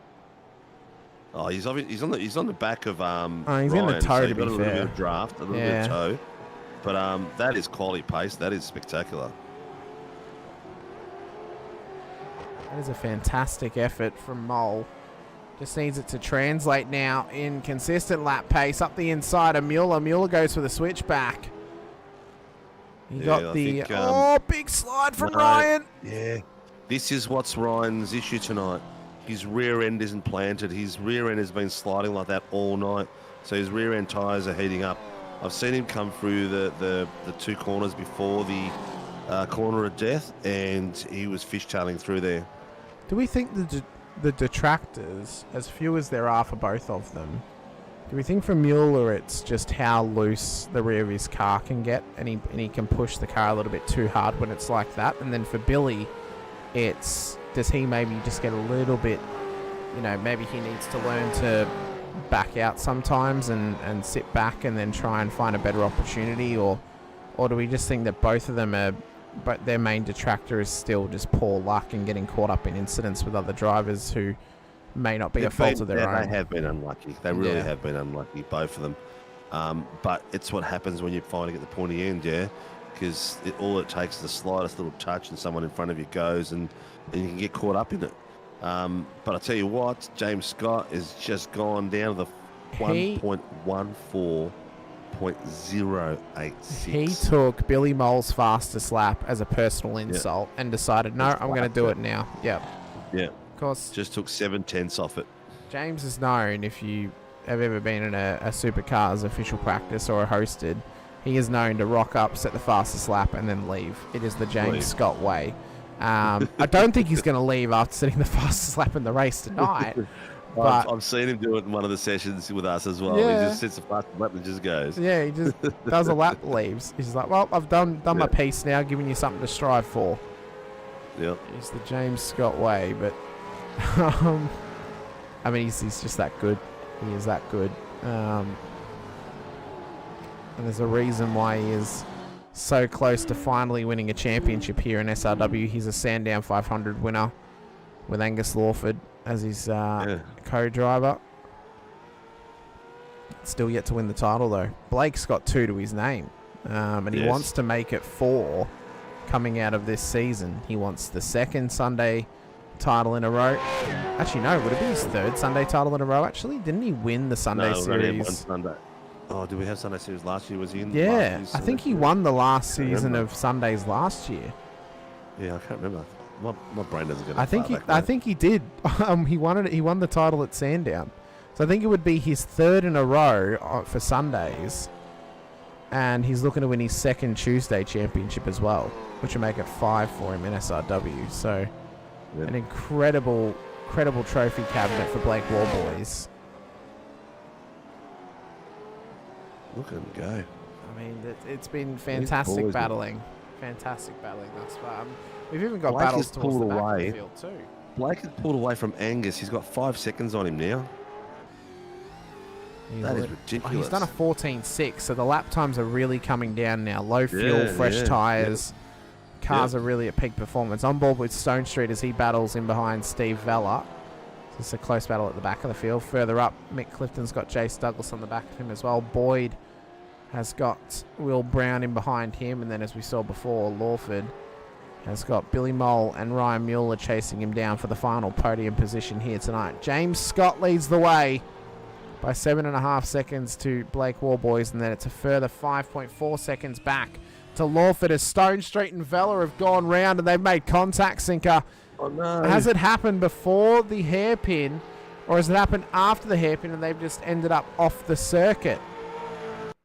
Oh, he's on the back of he's in the toe, Ryan, so to be got a little fair. bit of draft, a little bit of toe. But that is quality pace. That is spectacular. That is a fantastic effort from Mole. Just needs it to translate now in consistent lap pace up the inside of Mueller. Mueller goes for the switchback. He got the big slide from Ryan. Yeah, this is what's Ryan's issue tonight. His rear end isn't planted. His rear end has been sliding like that all night. So his rear end tyres are heating up. I've seen him come through the two corners before the corner of death, and he was fishtailing through there. Do we think the detractors, as few as there are for both of them, do we think for Mueller it's just how loose the rear of his car can get, and he can push the car a little bit too hard when it's like that? And then for Billy, does he maybe just get a little bit, maybe he needs to learn to back out sometimes and sit back and then try and find a better opportunity, or do we just think that both of them are, but their main detractor is still just poor luck and getting caught up in incidents with other drivers who may not be a fault of their own? They have been unlucky. They really have been unlucky, both of them. But it's what happens when you finally get the pointy end, because all it takes is the slightest little touch and someone in front of you goes and you can get caught up in it. But I tell you what, James Scott has just gone down to the 1.14.086. He took Billy Mole's fastest lap as a personal insult and decided, no, I'm going to do it now. Yeah. Yeah. Of course. Just took 7/10 off it. James is known, if you have ever been in a Supercars official practice or a hosted, he is known to rock up, set the fastest lap, and then leave. It is the James Scott way. I don't think he's going to leave after setting the fastest lap in the race tonight. But I've seen him do it in one of the sessions with us as well. Yeah. He just sets the fastest lap and just goes. Yeah, he just does a lap, leaves. He's like, well, I've done my piece now, giving you something to strive for. Yeah. It's the James Scott way, but I mean, he's just that good. He is that good. And there's a reason why he is so close to finally winning a championship here in SRW. He's a Sandown 500 winner with Angus Lawford as his co-driver. Still yet to win the title, though. Blake's got 2 to his name, and he wants to make it 4 coming out of this season. He wants the 2nd Sunday title in a row. Actually, no, would it be his 3rd Sunday title in a row, actually? Didn't he win the Sunday series? One Sunday. Oh, did we have Sunday series last year? Was he in? Yeah, I think he won the last season of Sundays last year. Yeah, I can't remember. My brain doesn't get. I think he did. He won it. He won the title at Sandown, so I think it would be his 3rd in a row for Sundays, and he's looking to win his 2nd Tuesday championship as well, which will make it 5 for him in SRW. So, an incredible trophy cabinet for Blake Warboys. Look at him go. I mean, it's been fantastic battling. Fantastic battling thus far. We've even got battles towards the back of the field too. Blake has pulled away from Angus. He's got 5 seconds on him now. That is ridiculous. He's done a 14.6, so the lap times are really coming down now. Low fuel, fresh tyres. Cars are really at peak performance. On board with Stone Street as he battles in behind Steve Vella. So it's a close battle at the back of the field. Further up, Mick Clifton's got Jace Douglas on the back of him as well. Boyd has got Will Brown in behind him. And then as we saw before, Lawford has got Billy Mole and Ryan Mueller chasing him down for the final podium position here tonight. James Scott leads the way by 7.5 seconds to Blake Warboys. And then it's a further 5.4 seconds back to Lawford as Stone Street and Vella have gone round and they've made contact, Sinker. Oh, no. Has it happened before the hairpin, or has it happened after the hairpin and they've just ended up off the circuit?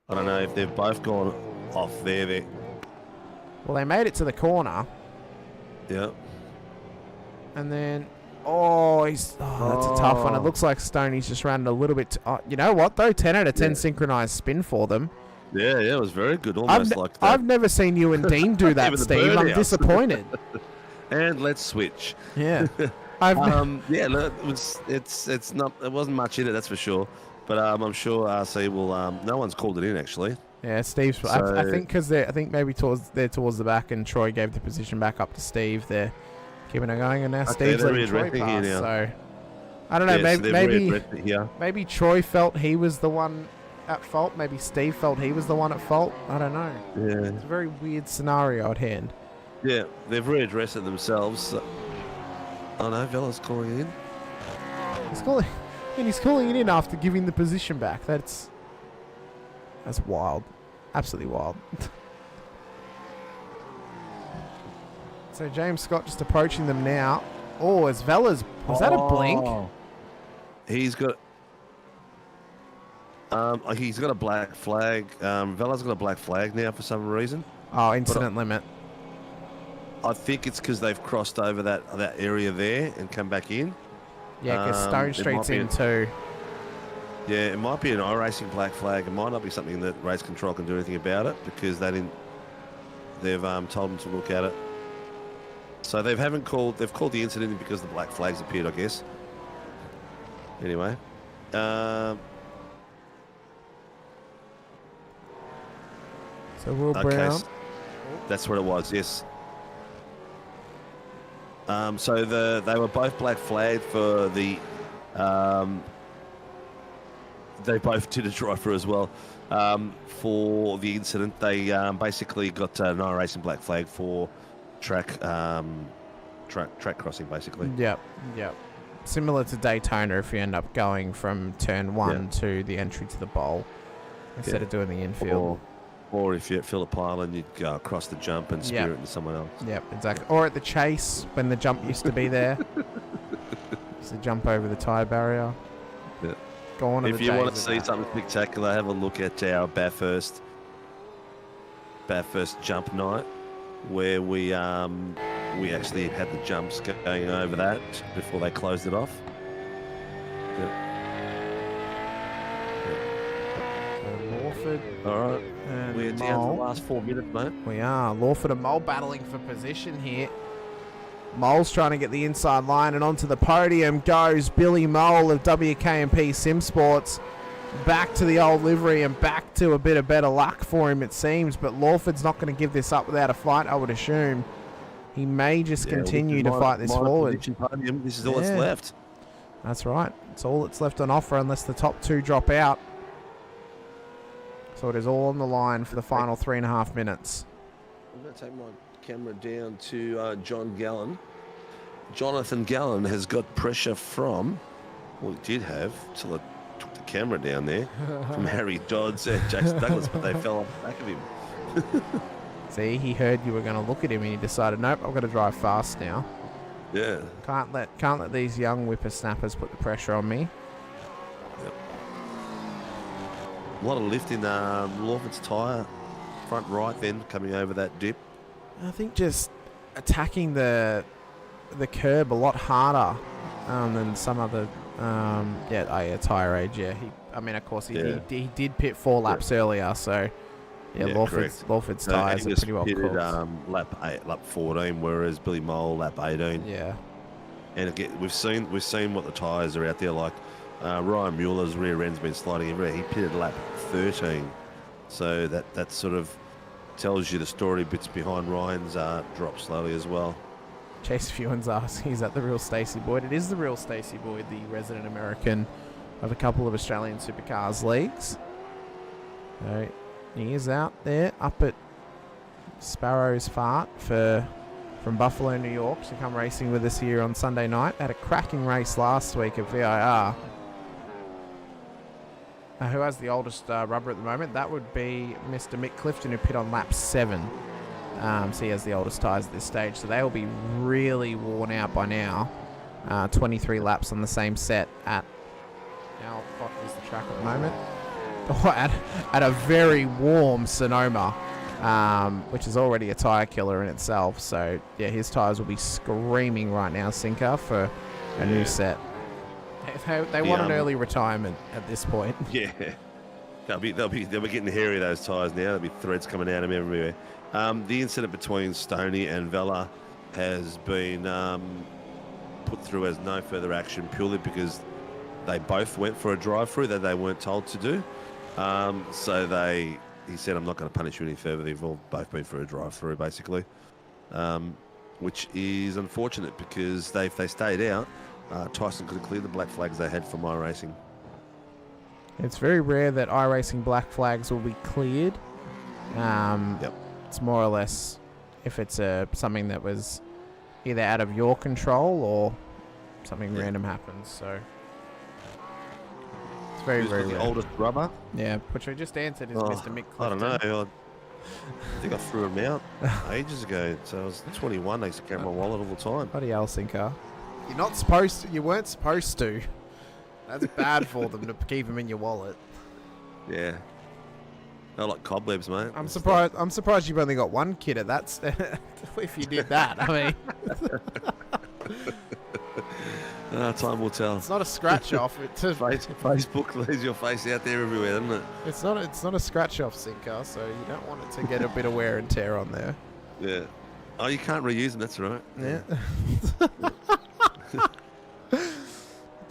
I don't know if they've both gone off there. Well, they made it to the corner. Yeah. And then, that's a tough one. It looks like Stoney's just ran a little bit. You know what, though? 10 out of 10 synchronized spin for them. Yeah, it was very good. Almost like that. I've never seen you and Dean do that, Steve. I'm disappointed. And let's switch. Yeah. Look, it wasn't much in it, that's for sure. But I'm sure RC will. No one's called it in actually. Yeah, Steve's. So, I think because I think maybe towards the back, and Troy gave the position back up to Steve. They're keeping it going, and now Steve's letting Troy pass. So I don't know. Maybe Troy felt he was the one at fault. Maybe Steve felt he was the one at fault. I don't know. Yeah. It's a very weird scenario at hand. Yeah, they've readdressed it themselves. Oh no, Vella's calling it in. He's calling it in after giving the position back. That's wild. Absolutely wild. So James Scott just approaching them now. Oh, as Vella's... Was that a blink? He's got a black flag. Vella's got a black flag now for some reason. Oh, incident limit. I think it's because they've crossed over that area there and come back in. Yeah, because Stone Street's in too. Yeah, it might be an iRacing black flag. It might not be something that race control can do anything about it because they didn't. They've told them to look at it. So they've called the incident in because the black flags appeared, I guess. Anyway, so Will Brown. That's what it was. Yes. So they were both black flagged for the. They both did a drive-through as well. For the incident, they basically got an iRacing black flag for track crossing, basically. Yep. Similar to Daytona, if you end up going from turn 1 to the entry to the bowl instead of doing the infield. Or if you're at Phillip Island, you'd go across the jump and spear it into someone else. Yep, exactly. Or at the Chase, when the jump used to be there. Used to jump over the tyre barrier. Yeah. Go on. If you want to see something spectacular, have a look at our Bathurst jump night, where we actually had the jumps going over that before they closed it off. Lawford. All right. We're down to the last 4 minutes, mate. We are. Lawford and Mole battling for position here. Mole's trying to get the inside line, and onto the podium goes Billy Mole of WKMP Sim Sports. Back to the old livery and back to a bit of better luck for him, it seems. But Lawford's not going to give this up without a fight, I would assume. He may just continue to fight this forward. Podium. This is all that's left. That's right. It's all that's left on offer unless the top two drop out. So it is all on the line for the final 3.5 minutes. I'm going to take my camera down to John Gallen. Jonathan Gallen has got pressure from, well, he did have, till I took the camera down there, from Harry Dodds and Jackson Douglas, but they fell off the back of him. See, he heard you were going to look at him and he decided, nope, I've got to drive fast now. Yeah. Can't let these young whippersnappers put the pressure on me. Yep. A lot of lift in Lawford's tyre, front right then, coming over that dip. I think just attacking the curb a lot harder than some other tyre age. Yeah, of course he did pit 4 laps earlier, so Lawford's tyres are pretty well cooked. Lap 14, whereas Billy Mole lap 18. Yeah, and again we've seen what the tyres are out there like. Ryan Mueller's rear end's been sliding everywhere. He pitted lap 13, so that sort of tells you the story bits behind Ryan's drop slowly as well. Chase Fewens asks, is that the real Stacey Boyd? It is the real Stacey Boyd, the resident American of a couple of Australian Supercars leagues. So he is out there up at Sparrow's Fart from Buffalo, New York, to come racing with us here on Sunday night. Had a cracking race last week at VIR. Who has the oldest rubber at the moment? That would be Mr. Mick Clifton, who pit on lap 7. So he has the oldest tyres at this stage. So they will be really worn out by now. 23 laps on the same set at... How hot is the track at the moment? At a very warm Sonoma, which is already a tyre killer in itself. So, yeah, his tyres will be screaming right now, Sinker, for a new set. They want an early retirement at this point. Yeah, they'll be getting hairy, those tyres now. There'll be threads coming out of them everywhere. The incident between Stoney and Vella has been put through as no further action purely because they both went for a drive-through that they weren't told to do. He said, I'm not going to punish you any further. They've all both been for a drive-through, basically, which is unfortunate because if they stayed out, Tyson could have cleared the black flags they had for IRacing. It's very rare that iRacing black flags will be cleared. It's more or less if it's something that was either out of your control or something random happens. So it's very, very the rare. oldest brother? Yeah, which I just answered is Mr. Mick Clifton. I don't know. I think I threw him out ages ago. So I was 21. I used to carry my wallet all the time. Bloody hell, Sinker. You're not supposed to. You weren't supposed to. That's bad for them to keep them in your wallet. Yeah. They're like cobwebs, mate. I'm surprised you've only got one kid at that. If you did that, I mean. Time will tell. It's not a scratch off. Facebook leaves your face out there everywhere, doesn't it? It's not a scratch off, Sinker, so you don't want it to get a bit of wear and tear on there. Yeah. Oh, you can't reuse them. That's right. Yeah.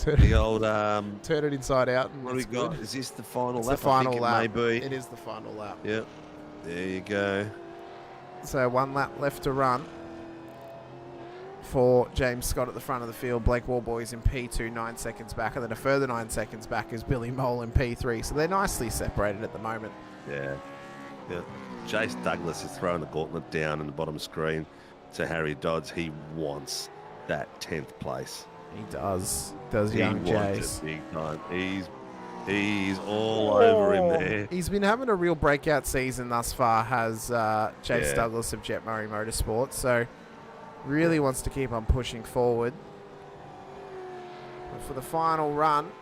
The old turn it inside out. And what do we got? Is this the final it's lap? The final I think lap. It may be. It is the final lap. Yep. There you go. So 1 lap left to run for James Scott at the front of the field. Blake Warboys in P2, 9 seconds back, and then a further 9 seconds back is Billy Mole in P3. So they're nicely separated at the moment. Yeah. Yeah. Jace Douglas is throwing the gauntlet down in the bottom screen to Harry Dodds. He wants that 10th place. He does. Does young Jace. Big time. He's all over him there. He's been having a real breakout season thus far, has Jace Douglas of Jet Murray Motorsports. So really wants to keep on pushing forward. But for the final run,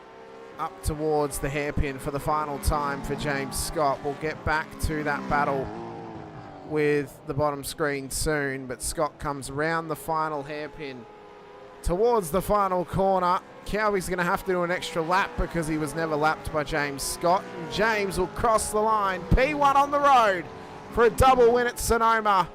up towards the hairpin for the final time for James Scott. We'll get back to that battle with the bottom screen soon, but Scott comes around the final hairpin towards the final corner. Cowie's going to have to do an extra lap because he was never lapped by James Scott. And James will cross the line. P1 on the road for a double win at Sonoma.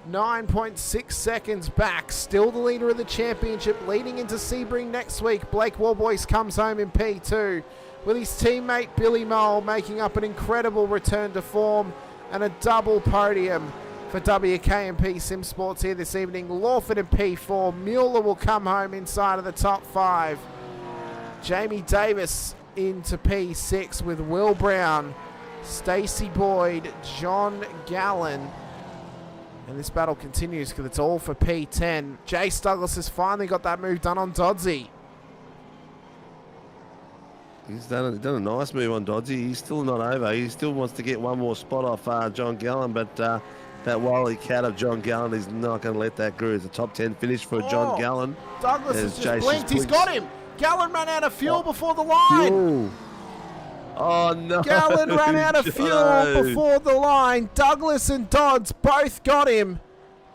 9.6 seconds back. Still the leader of the championship, leading into Sebring next week. Blake Warboys comes home in P2 with his teammate Billy Mole making up an incredible return to form and a double podium for WKMP Sim Sports here this evening. Lawford in P4. Mueller will come home inside of the top 5. Jamie Davis into P6 with Will Brown, Stacey Boyd, John Gallen. And this battle continues because it's all for P10. Jace Douglas has finally got that move done on Dodsey. He's done a nice move on Dodsey. He's still not over. He still wants to get one more spot off John Gallen, but that wily cat of John Gallen is not going to let that go. It's a top 10 finish for John Gallen. Douglas has just blinked. He's got him. Gallen ran out of fuel before the line. Fuel. Oh, no. Gallen ran out of fuel before the line. Douglas and Dodds both got him.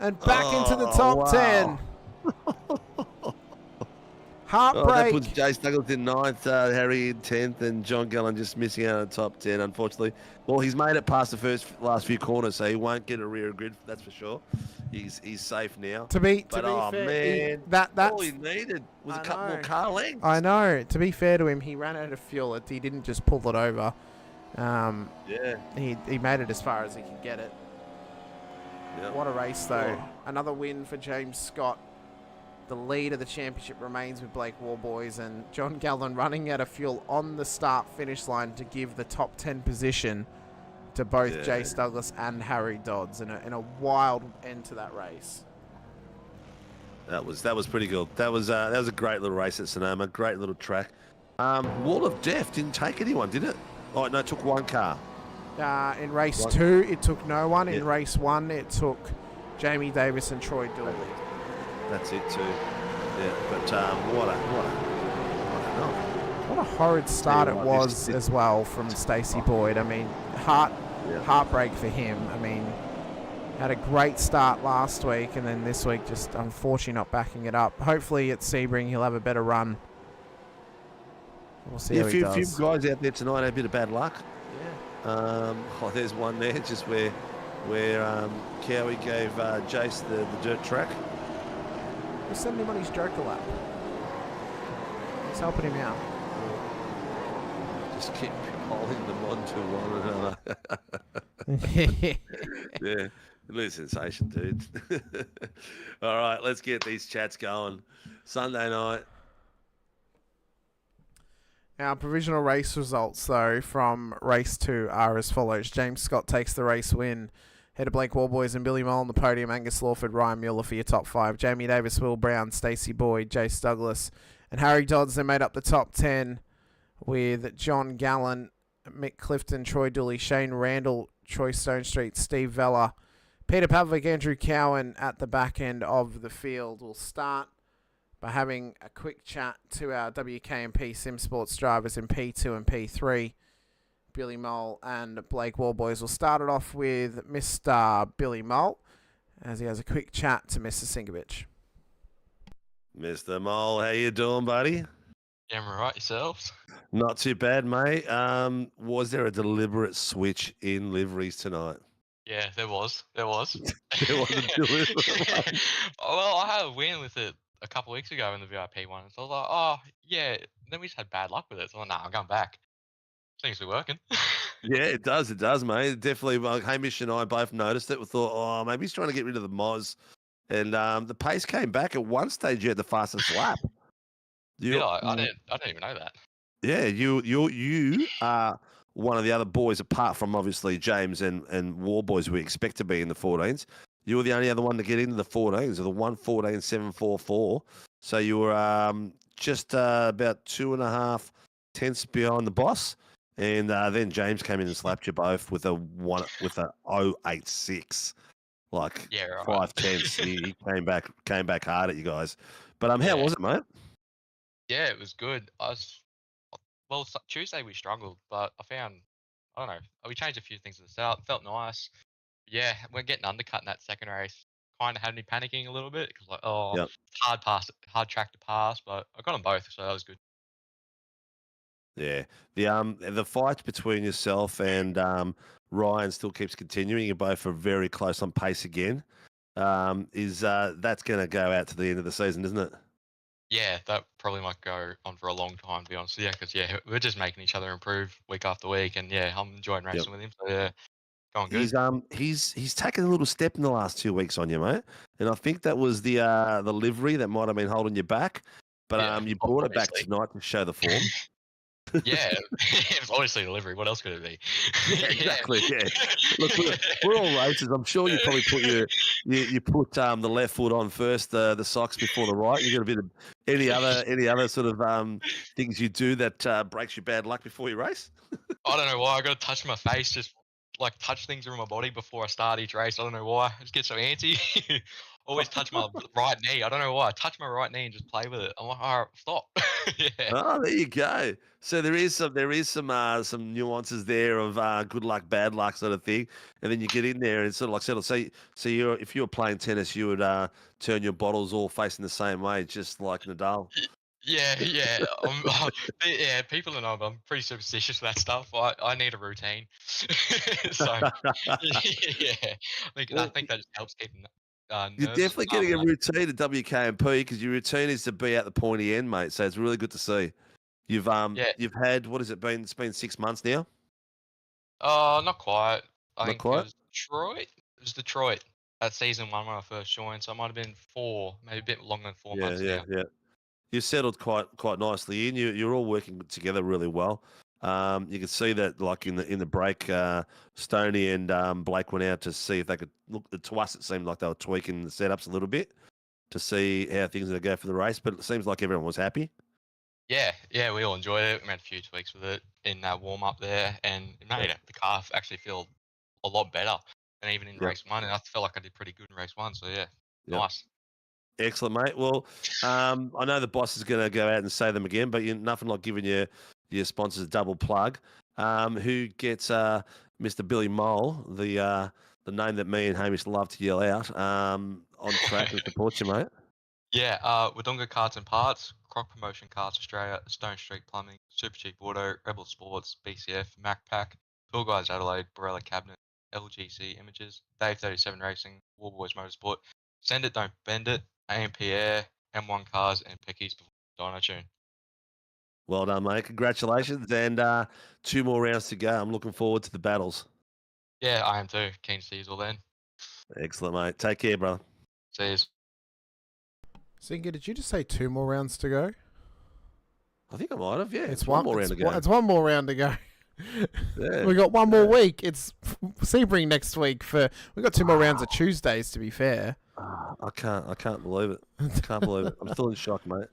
And back into the top 10. Heartbreak. That puts Jace Douglas in 9th, Harry in 10th, and John Gallen just missing out on the top 10, unfortunately. Well, he's made it past the last few corners, so he won't get a rear grid, that's for sure. He's safe now. To be fair, man, that's all he needed was a couple more car lengths. I know. To be fair to him, he ran out of fuel. He didn't just pull it over. He made it as far as he could get it. Yep. What a race, though. Another win for James Scott. The lead of the championship remains with Blake Warboys and John Gallen running out of fuel on the start-finish line to give the top 10 position to both Jace Douglas and Harry Dodds in a wild end to that race. That was pretty good. That was a great little race at Sonoma. Great little track. Wall of Death didn't take anyone, did it? Oh no, it took one car. In race 2, it took no one. In race 1, it took Jamie Davis and Troy Dooley. That's it too. Yeah, but what a horrid start it was as well from Stacey Boyd. I mean, heartbreak for him. I mean, had a great start last week, and then this week just unfortunately not backing it up. Hopefully at Sebring he'll have a better run. We'll see how he does. A few guys out there tonight had a bit of bad luck. Yeah. There's one there just where Cowie gave Jace the dirt track. We'll send him on his Joker lap. He's helping him out. Just keep holding them on to one another. Yeah, little sensation, dude. All right, let's get these chats going. Sunday night. Our provisional race results, though, from race 2 are as follows. James Scott takes the race win. Head of Blake Warboys and Billy Mole on the podium. Angus Lawford, Ryan Mueller for your top 5. Jamie Davis, Will Brown, Stacey Boyd, Jace Douglas, and Harry Dodds. They made up the top 10 with John Gallen, Mick Clifton, Troy Dooley, Shane Randall, Troy Stonestreet, Steve Vella, Peter Pavlik, Andrew Cowan at the back end of the field. We'll start by having a quick chat to our WKMP Sim Sports drivers in P2 and P3, Billy Mole and Blake Warboys. We'll start it off with Mr. Billy Mole as he has a quick chat to Mr. Sinkovic. Mr. Mole, how you doing, buddy? Yeah, I'm right. Yourselves? Not too bad, mate. Was there a deliberate switch in liveries tonight? Yeah, there was. There was. There was a deliberate one. Well, I had a win with it a couple of weeks ago in the VIP one. So I was like, oh, yeah. Then we just had bad luck with it. So I'm like, nah, I'm going back. Seems to be working. Yeah, it does, mate. Definitely, Hamish and I both noticed it. We thought, oh, maybe he's trying to get rid of the Moz. And the pace came back. At one stage, you had the fastest lap. I didn't even know that. Yeah, you are one of the other boys, apart from obviously James and Warboys, we expect to be in the 14s. You were the only other one to get into the 14s, or the 1:14.744. So you were just about 2.5 tenths behind the boss. And then James came in and slapped you both with a 0.86, like yeah, right. 5 tenths. he came back hard at you guys. But how was it, mate? Yeah, it was good. Well, Tuesday we struggled, but I don't know, we changed a few things at the start. It felt nice. Yeah, we're getting undercut in that second race. Kind of had me panicking a little bit because it's hard track to pass, but I got them both, so that was good. Yeah, the fight between yourself and Ryan still keeps continuing. You both are very close on pace again. That's going to go out to the end of the season, isn't it? Yeah, that probably might go on for a long time, to be honest. Yeah, because we're just making each other improve week after week, and I'm enjoying racing with him. So yeah, going good. He's taken a little step in the last 2 weeks on you, mate, and I think that was the livery that might have been holding you back, but you brought it back tonight to show the form. Yeah, it was obviously delivery. What else could it be? Yeah, exactly. Yeah. Look, we're all racers. I'm sure you probably put you put the left foot on first, the socks before the right. You got a bit of any other sort of things you do that breaks your bad luck before you race? I don't know why. I got to touch my face, just like touch things around my body before I start each race. I don't know why. I just get so antsy. Always touch my right knee. I don't know why. I touch my right knee and just play with it. I'm like, all right, stop. Yeah. Oh, there you go. So there is some nuances there of good luck, bad luck sort of thing, and then you get in there and sort of like settle. So if you were playing tennis, you would turn your bottles all facing the same way, just like Nadal. Yeah. Yeah, people know I'm pretty superstitious with that stuff. I need a routine. So yeah, I think that just helps keep You're nerves definitely getting a calm. routine at WKMP because your routine is to be at the pointy end, mate. So it's really good to see. You've had, what has it been? It's been 6 months now. Not quite. I think quite? it was Detroit. It was Detroit at season 1 when I first joined, so it might have been 4, maybe a bit longer than 4 months now. Yeah. You've settled quite nicely in. You're all working together really well. You can see that, like in the break, Stoney and Blake went out to see if they could look. To us, it seemed like they were tweaking the setups a little bit to see how things are going to go for the race. But it seems like everyone was happy. Yeah, we all enjoyed it. We made a few tweaks with it in that warm up there, and it made the car actually feel a lot better than even in race 1. And I felt like I did pretty good in race 1. So nice. Excellent, mate. Well, I know the boss is going to go out and say them again, but nothing like giving your sponsors a double plug. Who gets Mr. Billy Mole, the name that me and Hamish love to yell out, on track and support you, mate? Yeah, Wodonga Carts and Parts, Croc Promotion Carts Australia, Stone Street Plumbing, Super Cheap Auto, Rebel Sports, BCF, MacPack, Tour Guys Adelaide, Borella Cabinet, LGC Images, Dave 37 Racing, Warboys Motorsport, Send It, Don't Bend It, AMP Air, M1 Cars, and Pecky's Dino Tune. Well done, mate. Congratulations. And 2 more rounds to go. I'm looking forward to the battles. Yeah, I am too. Keen to see you all then. Excellent, mate. Take care, brother. See you. Sinker, did you just say 2 more rounds to go? I think I might have. Yeah, It's one more round to go. It's one more round to go. Yeah. We got one more week. It's Sebring next week. We got 2 more rounds of Tuesdays. To be fair, I can't believe it. I can't believe it. I'm still in shock, mate.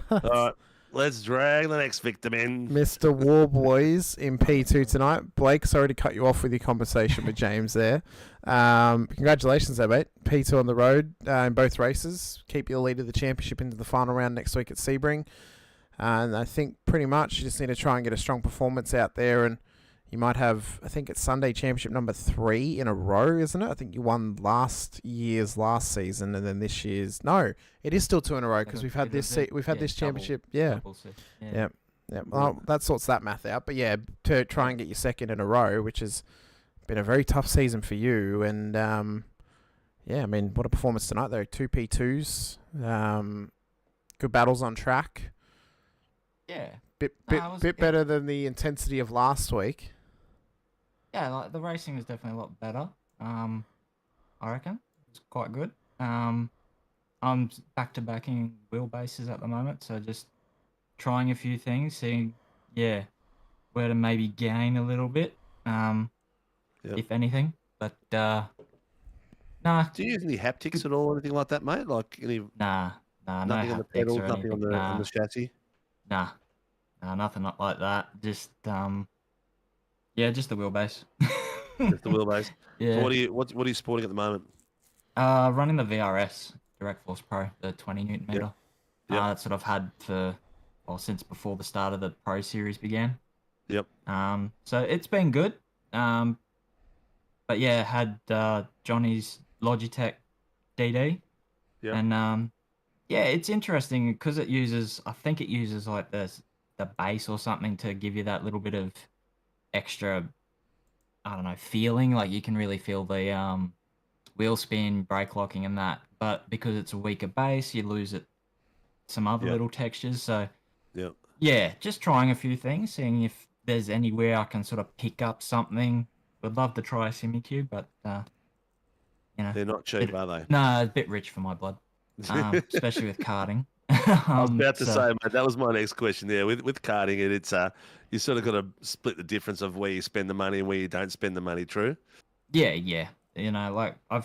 All right, let's drag the next victim in. Mr. Warboys in P2 tonight. Blake, sorry to cut you off with your conversation with James there. Congratulations there, mate. P2 on the road in both races. Keep your lead of the championship into the final round next week at Sebring. And I think pretty much you just need to try and get a strong performance out there. And you might have, I think it's Sunday championship number 3 in a row, isn't it? I think you won last season, and then this year's. No, it is still 2 in a row because we've had this championship. Yeah. Well, that sorts that math out. But yeah, to try and get your 2nd in a row, which has been a very tough season for you. And yeah, I mean, what a performance tonight though. 2 P2s, good battles on track. Yeah. Bit better than the intensity of last week. Yeah, like the racing was definitely a lot better. I reckon it's quite good. I'm back to backing wheelbases at the moment, so just trying a few things, seeing where to maybe gain a little bit, if anything. But nah. Do you use any haptics at all, or anything like that, mate? Like any? Nah, nothing no on the haptics pedals, or nothing anything. on the chassis. Nah, nothing like that. Just just the wheelbase. Just the wheelbase. Yeah. So what are you sporting at the moment? Running the VRS Direct Force Pro, the 20 Newton meter. Yep. That's what I've had since before the start of the Pro Series began. Yep. So it's been good. But yeah, had Johnny's Logitech DD. Yeah. And it's interesting because I think it uses like the bass or something to give you that little bit of extra, I don't know, feeling. Like you can really feel the wheel spin, brake locking and that. But because it's a weaker bass, you lose some other little textures. So yeah, just trying a few things, seeing if there's anywhere I can sort of pick up something. Would love to try a SimiCube, but they're not cheap, are they? No, it's a bit rich for my blood, especially with karting. I was about to say, mate, that was my next question there. With karting, it's you sort of got to split the difference of where you spend the money and where you don't spend the money. True. Yeah. You know, like I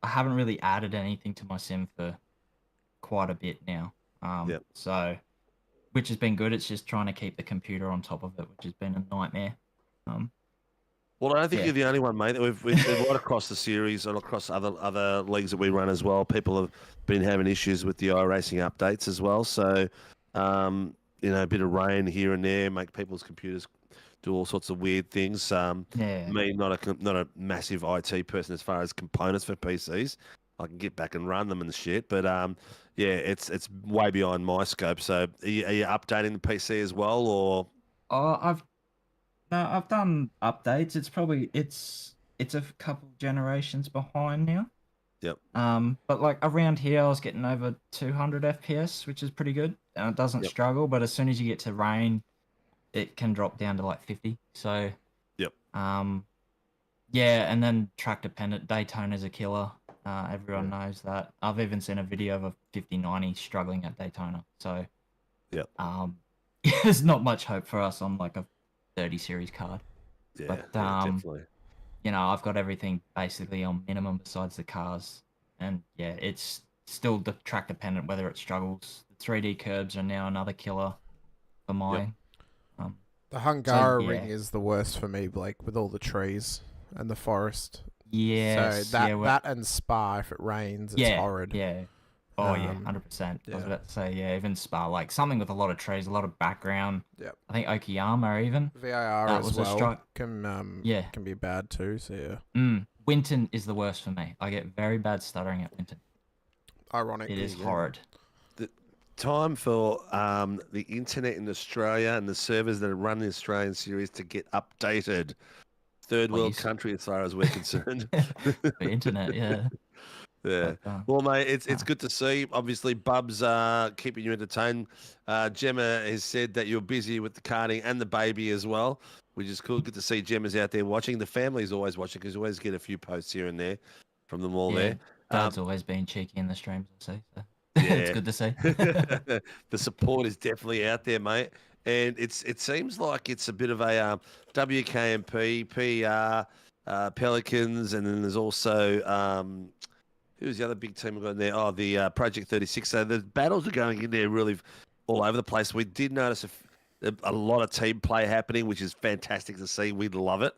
haven't really added anything to my sim for quite a bit now. So, which has been good. It's just trying to keep the computer on top of it, which has been a nightmare. Well, I don't think you're the only one, mate. We've right across the series and across other leagues that we run as well. People have been having issues with the iRacing updates as well. So, a bit of rain here and there make people's computers do all sorts of weird things. Me, not a massive IT person as far as components for PCs. I can get back and run them and shit, but it's way beyond my scope. So, are you updating the PC as well, or? I've done updates. It's a couple generations behind now. Yep. But like around here, I was getting over 200 FPS, which is pretty good, and it doesn't struggle. But as soon as you get to rain, it can drop down to like 50. So. Yep. And then track dependent. Daytona's a killer. Everyone knows that. I've even seen a video of a 5090 struggling at Daytona. So. Yep. There's not much hope for us on like a 30 series card. Yeah, but definitely. I've got everything basically on minimum besides the cars, and it's still the track dependent whether it struggles. The 3D curbs are now another killer for mine. The Hungara ring is the worst for me, Blake, with all the trees and the forest. Yes, so that and Spa, if it rains, it's horrid. Yeah. Oh, 100%. I was about to say, even Spa, like something with a lot of trees, a lot of background. Yep. I think Okayama even. VIR as well can be bad too, so Winton is the worst for me. I get very bad stuttering at Winton. Ironic. It is horrid. The time for the internet in Australia and the servers that run the Australian series to get updated. Third world country as far as we're concerned. The internet, yeah. Yeah. Well, mate, it's good to see. Obviously, Bub's keeping you entertained. Gemma has said that you're busy with the karting and the baby as well, which is cool. Good to see Gemma's out there watching. The family's always watching because we always get a few posts here and there from them all there. Dad's always been cheeky in the streams, I see. So. It's good to see. The support is definitely out there, mate. And it seems like it's a bit of a WKMP, PR, Pelicans, and then there's also who's the other big team we've got in there? Oh, the Project 36. So the battles are going in there really all over the place. We did notice a lot of team play happening, which is fantastic to see. We love it.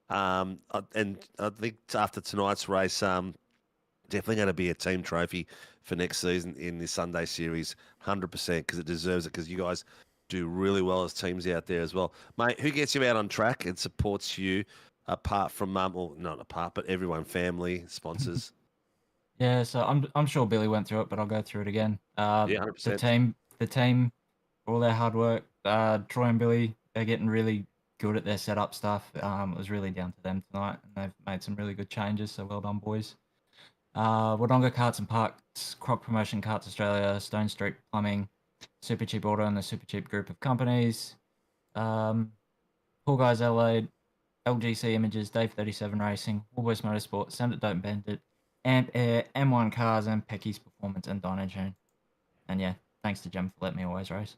And I think after tonight's race, definitely going to be a team trophy for next season in the Sunday series, 100%, because it deserves it, because you guys do really well as teams out there as well. Mate, who gets you out on track and supports you apart from, well, not apart, but everyone, family, sponsors? Yeah, so I'm sure Billy went through it, but I'll go through it again. Yeah, 100%. The team, all their hard work. Troy and Billy, they're getting really good at their setup stuff. It was really down to them tonight, and they've made some really good changes. So well done, boys. Wodonga Karts and Parks, Crop Promotion Karts Australia, Stone Street Plumbing, Super Cheap Auto, and the Super Cheap group of companies. Pool Guys Adelaide, LGC Images, Dave 37 Racing, Woolworths Motorsport, Send It Don't Bend It, Amp Air, M1 Cars, and Pecky's Performance and Dynatune. And yeah, thanks to Jem for letting me always race.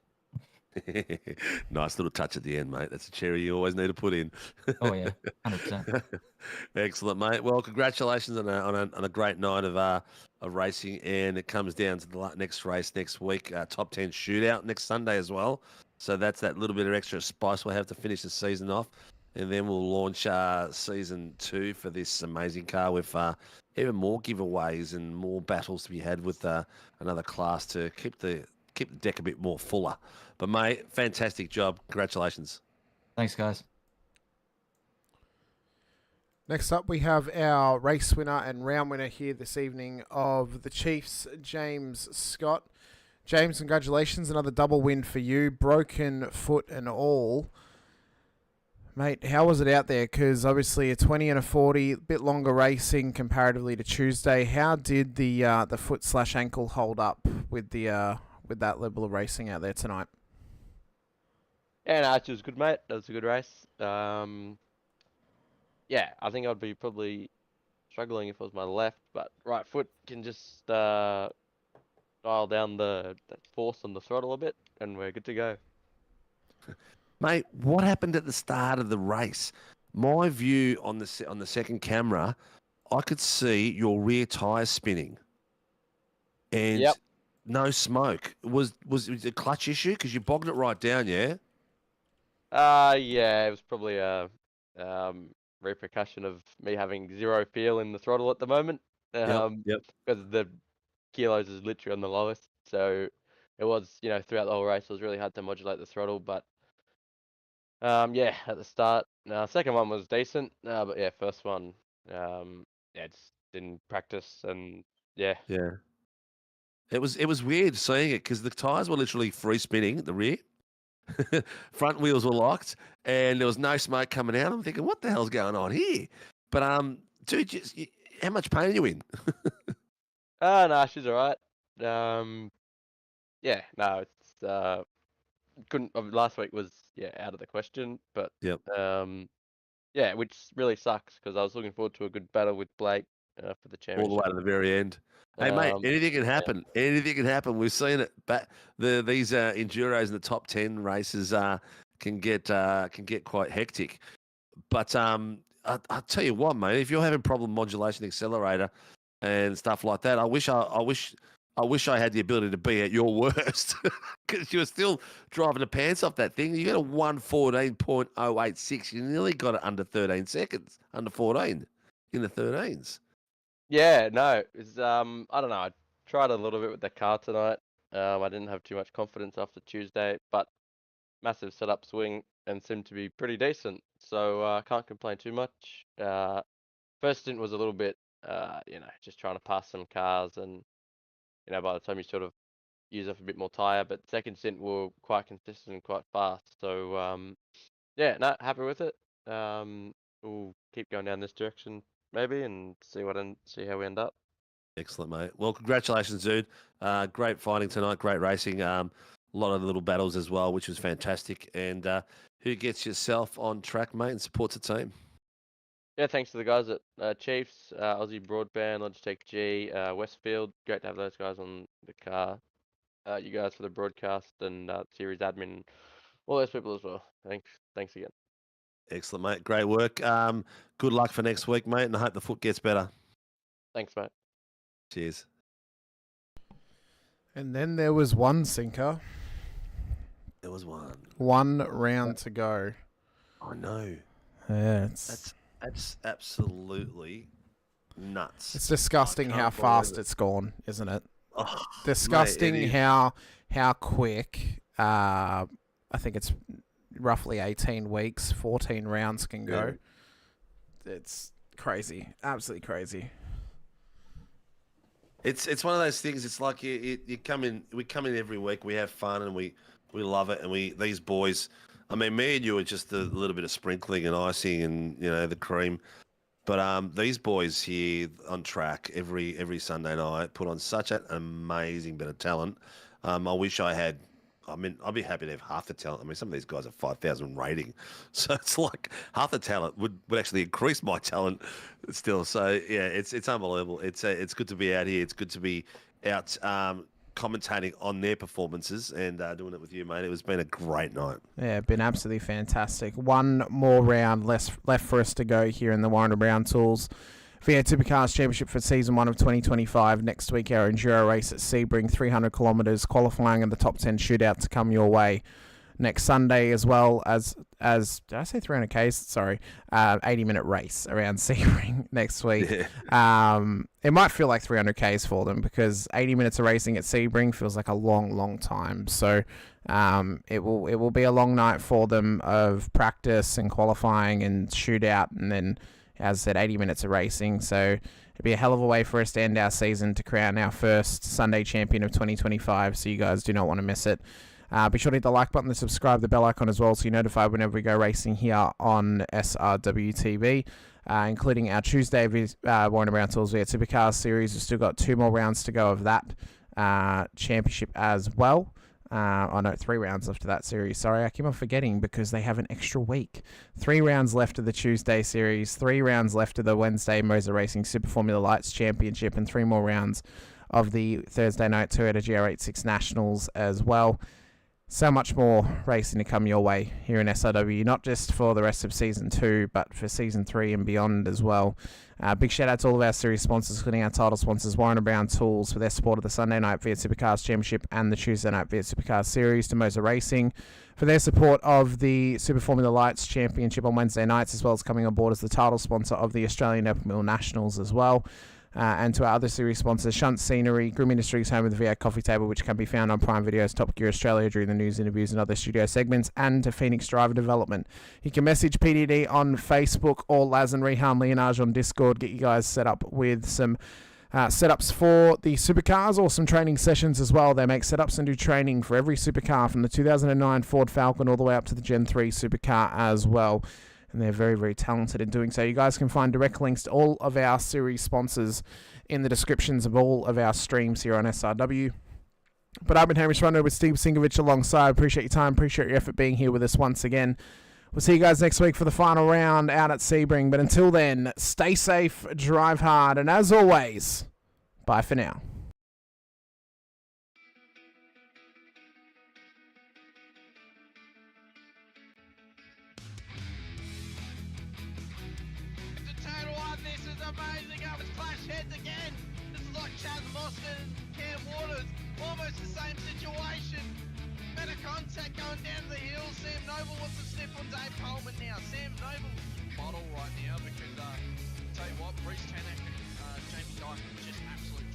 Nice little touch at the end, mate. That's a cherry you always need to put in. Oh yeah, 100%. Excellent, mate. Well, congratulations on a great night of racing, and it comes down to the next race next week, top 10 shootout next Sunday as well. So that's that little bit of extra spice we'll have to finish the season off, and then we'll launch season 2 for this amazing car with even more giveaways and more battles to be had with another class to keep the deck a bit more fuller. But mate, fantastic job. Congratulations. Thanks, guys. Next up, we have our race winner and round winner here this evening of the Chiefs, James Scott. James, congratulations. Another double win for you. Broken foot and all. Mate, how was it out there? Because obviously a 20 and a 40, a bit longer racing comparatively to Tuesday. How did the foot/ankle hold up with that level of racing out there tonight? Yeah, no, it was good, mate. That was a good race. Yeah, I think I'd be probably struggling if it was my left, but right foot can just dial down the force on the throttle a bit, and we're good to go. Mate, what happened at the start of the race? My view on the second camera, I could see your rear tyres spinning, and no smoke. Was it a clutch issue? Because you bogged it right down, yeah? Yeah, it was probably a repercussion of me having zero feel in the throttle at the moment. Yep. Because the kilos is literally on the lowest. So it was, throughout the whole race, it was really hard to modulate the throttle. But yeah, at the start, second one was decent. But yeah, first one, just didn't practice, and yeah. Yeah. It was weird seeing it because the tyres were literally free spinning at the rear. Front wheels were locked, and there was no smoke coming out. I'm thinking, what the hell's going on here? But dude, how much pain are you in? No, she's all right. Yeah, no, it's last week was out of the question, but yeah, which really sucks because I was looking forward to a good battle with Blake for the championship. All the way to the very end. Hey mate, anything can happen. Yeah. Anything can happen. We've seen it. But these enduros in the top 10 races can get quite hectic. But I'll tell you what, mate. If you're having problem modulation accelerator and stuff like that, I wish I had the ability to be at your worst because you were still driving the pants off that thing. You got a 1:14.086. You nearly got it under 13 seconds, under 14 in the 13s. Yeah, no, it's I don't know. I tried a little bit with the car tonight. I didn't have too much confidence after Tuesday, but massive setup swing and seemed to be pretty decent. So I can't complain too much. First stint was a little bit, just trying to pass some cars, and by the time you sort of use up a bit more tire. But second stint were quite consistent and quite fast. So yeah, no, happy with it. We'll keep going down this direction maybe and see how we end up. Excellent, mate. Well, congratulations, dude. Great fighting tonight. Great racing. A lot of little battles as well, which was fantastic. And who gets yourself on track, mate, and supports the team? Yeah, thanks to the guys at Chiefs, Aussie Broadband, Logitech G, Westfield. Great to have those guys on the car. You guys for the broadcast and series admin, all those people as well. Thanks again. Excellent, mate. Great work. Good luck for next week, mate, and I hope the foot gets better. Thanks, mate. Cheers. And then there was one sinker. There was one. One round to go. I know. Yeah, That's absolutely nuts. It's disgusting how fast it's gone, isn't it? Oh, Disgusting mate, how quick. I think it's roughly 18 weeks, 14 rounds can go. Yeah. It's crazy, absolutely crazy. It's one of those things. It's like you come in. We come in every week. We have fun and we love it. And these boys. I mean, me and you are just a little bit of sprinkling and icing and the cream. But these boys here on track every Sunday night put on such an amazing bit of talent. I wish I had. I mean, I'd be happy to have half the talent. I mean, some of these guys have 5,000 rating, so it's like half the talent would actually increase my talent still. So yeah, it's unbelievable. It's good to be out here. It's good to be out commentating on their performances and doing it with you, mate. It's been a great night. Yeah, been absolutely fantastic. One more round left for us to go here in the Warren and Brown Tools V8 Supercars Championship for Season 1 of 2025. Next week, our Enduro race at Sebring, 300 kilometres, qualifying in the top 10 shootout to come your way next Sunday, as well as did I say 300 Ks? Sorry, 80-minute race around Sebring next week. Yeah. It might feel like 300 Ks for them because 80 minutes of racing at Sebring feels like a long time. So it will be a long night for them of practice and qualifying and shootout, and then, as I said, 80 minutes of racing. So it'd be a hell of a way for us to end our season to crown our first Sunday champion of 2025. So you guys do not want to miss it. Be sure to hit the like button, and subscribe, the bell icon as well, so you're notified whenever we go racing here on SRW TV, including our Tuesday Warren and Brown Tools V8 Supercars series. We've still got 2 more rounds to go of that championship as well. Oh no, 3 rounds left of that series. Sorry, I keep on forgetting because they have an extra week. 3 rounds left of the Tuesday series, 3 rounds left of the Wednesday Moser Racing Super Formula Lights Championship, and 3 more rounds of the Thursday night Toyota GR86 Nationals as well. So much more racing to come your way here in SRW, not just for the rest of Season 2, but for Season 3 and beyond as well. Big shout out to all of our series sponsors, including our title sponsors, Warren and Brown Tools, for their support of the Sunday Night V8 Supercars Championship and the Tuesday Night V8 Supercars Series, to Moser Racing for their support of the Super Formula Lights Championship on Wednesday nights, as well as coming on board as the title sponsor of the Australian Open Wheel Nationals as well. And to our other series sponsors, Shunt Scenery, Groom Industries, home of the V8 Coffee Table, which can be found on Prime Video's Top Gear Australia during the news, interviews and other studio segments, and to Phoenix Driver Development. You can message PDD on Facebook or Laz and Rehan Leonage on Discord. Get you guys set up with some setups for the supercars or some training sessions as well. They make setups and do training for every supercar from the 2009 Ford Falcon all the way up to the Gen 3 supercar as well. And they're very talented in doing so. You guys can find direct links to all of our series sponsors in the descriptions of all of our streams here on SRW. But I've been Hamish Munro with Steve Sinkovic alongside. Appreciate your time, appreciate your effort being here with us once again. We'll see you guys next week for the final round out at Sebring. But until then, stay safe, drive hard, and as always, bye for now. Amazing, I was clash heads again. This is like Chaz Mostert and Cam Waters, almost the same situation. Better contact going down the hill. Sam Noble wants to sniff on Dave Coleman now. Sam Noble bottle right now because tell you what, Bruce Tanak and Jamie Dyke just absolute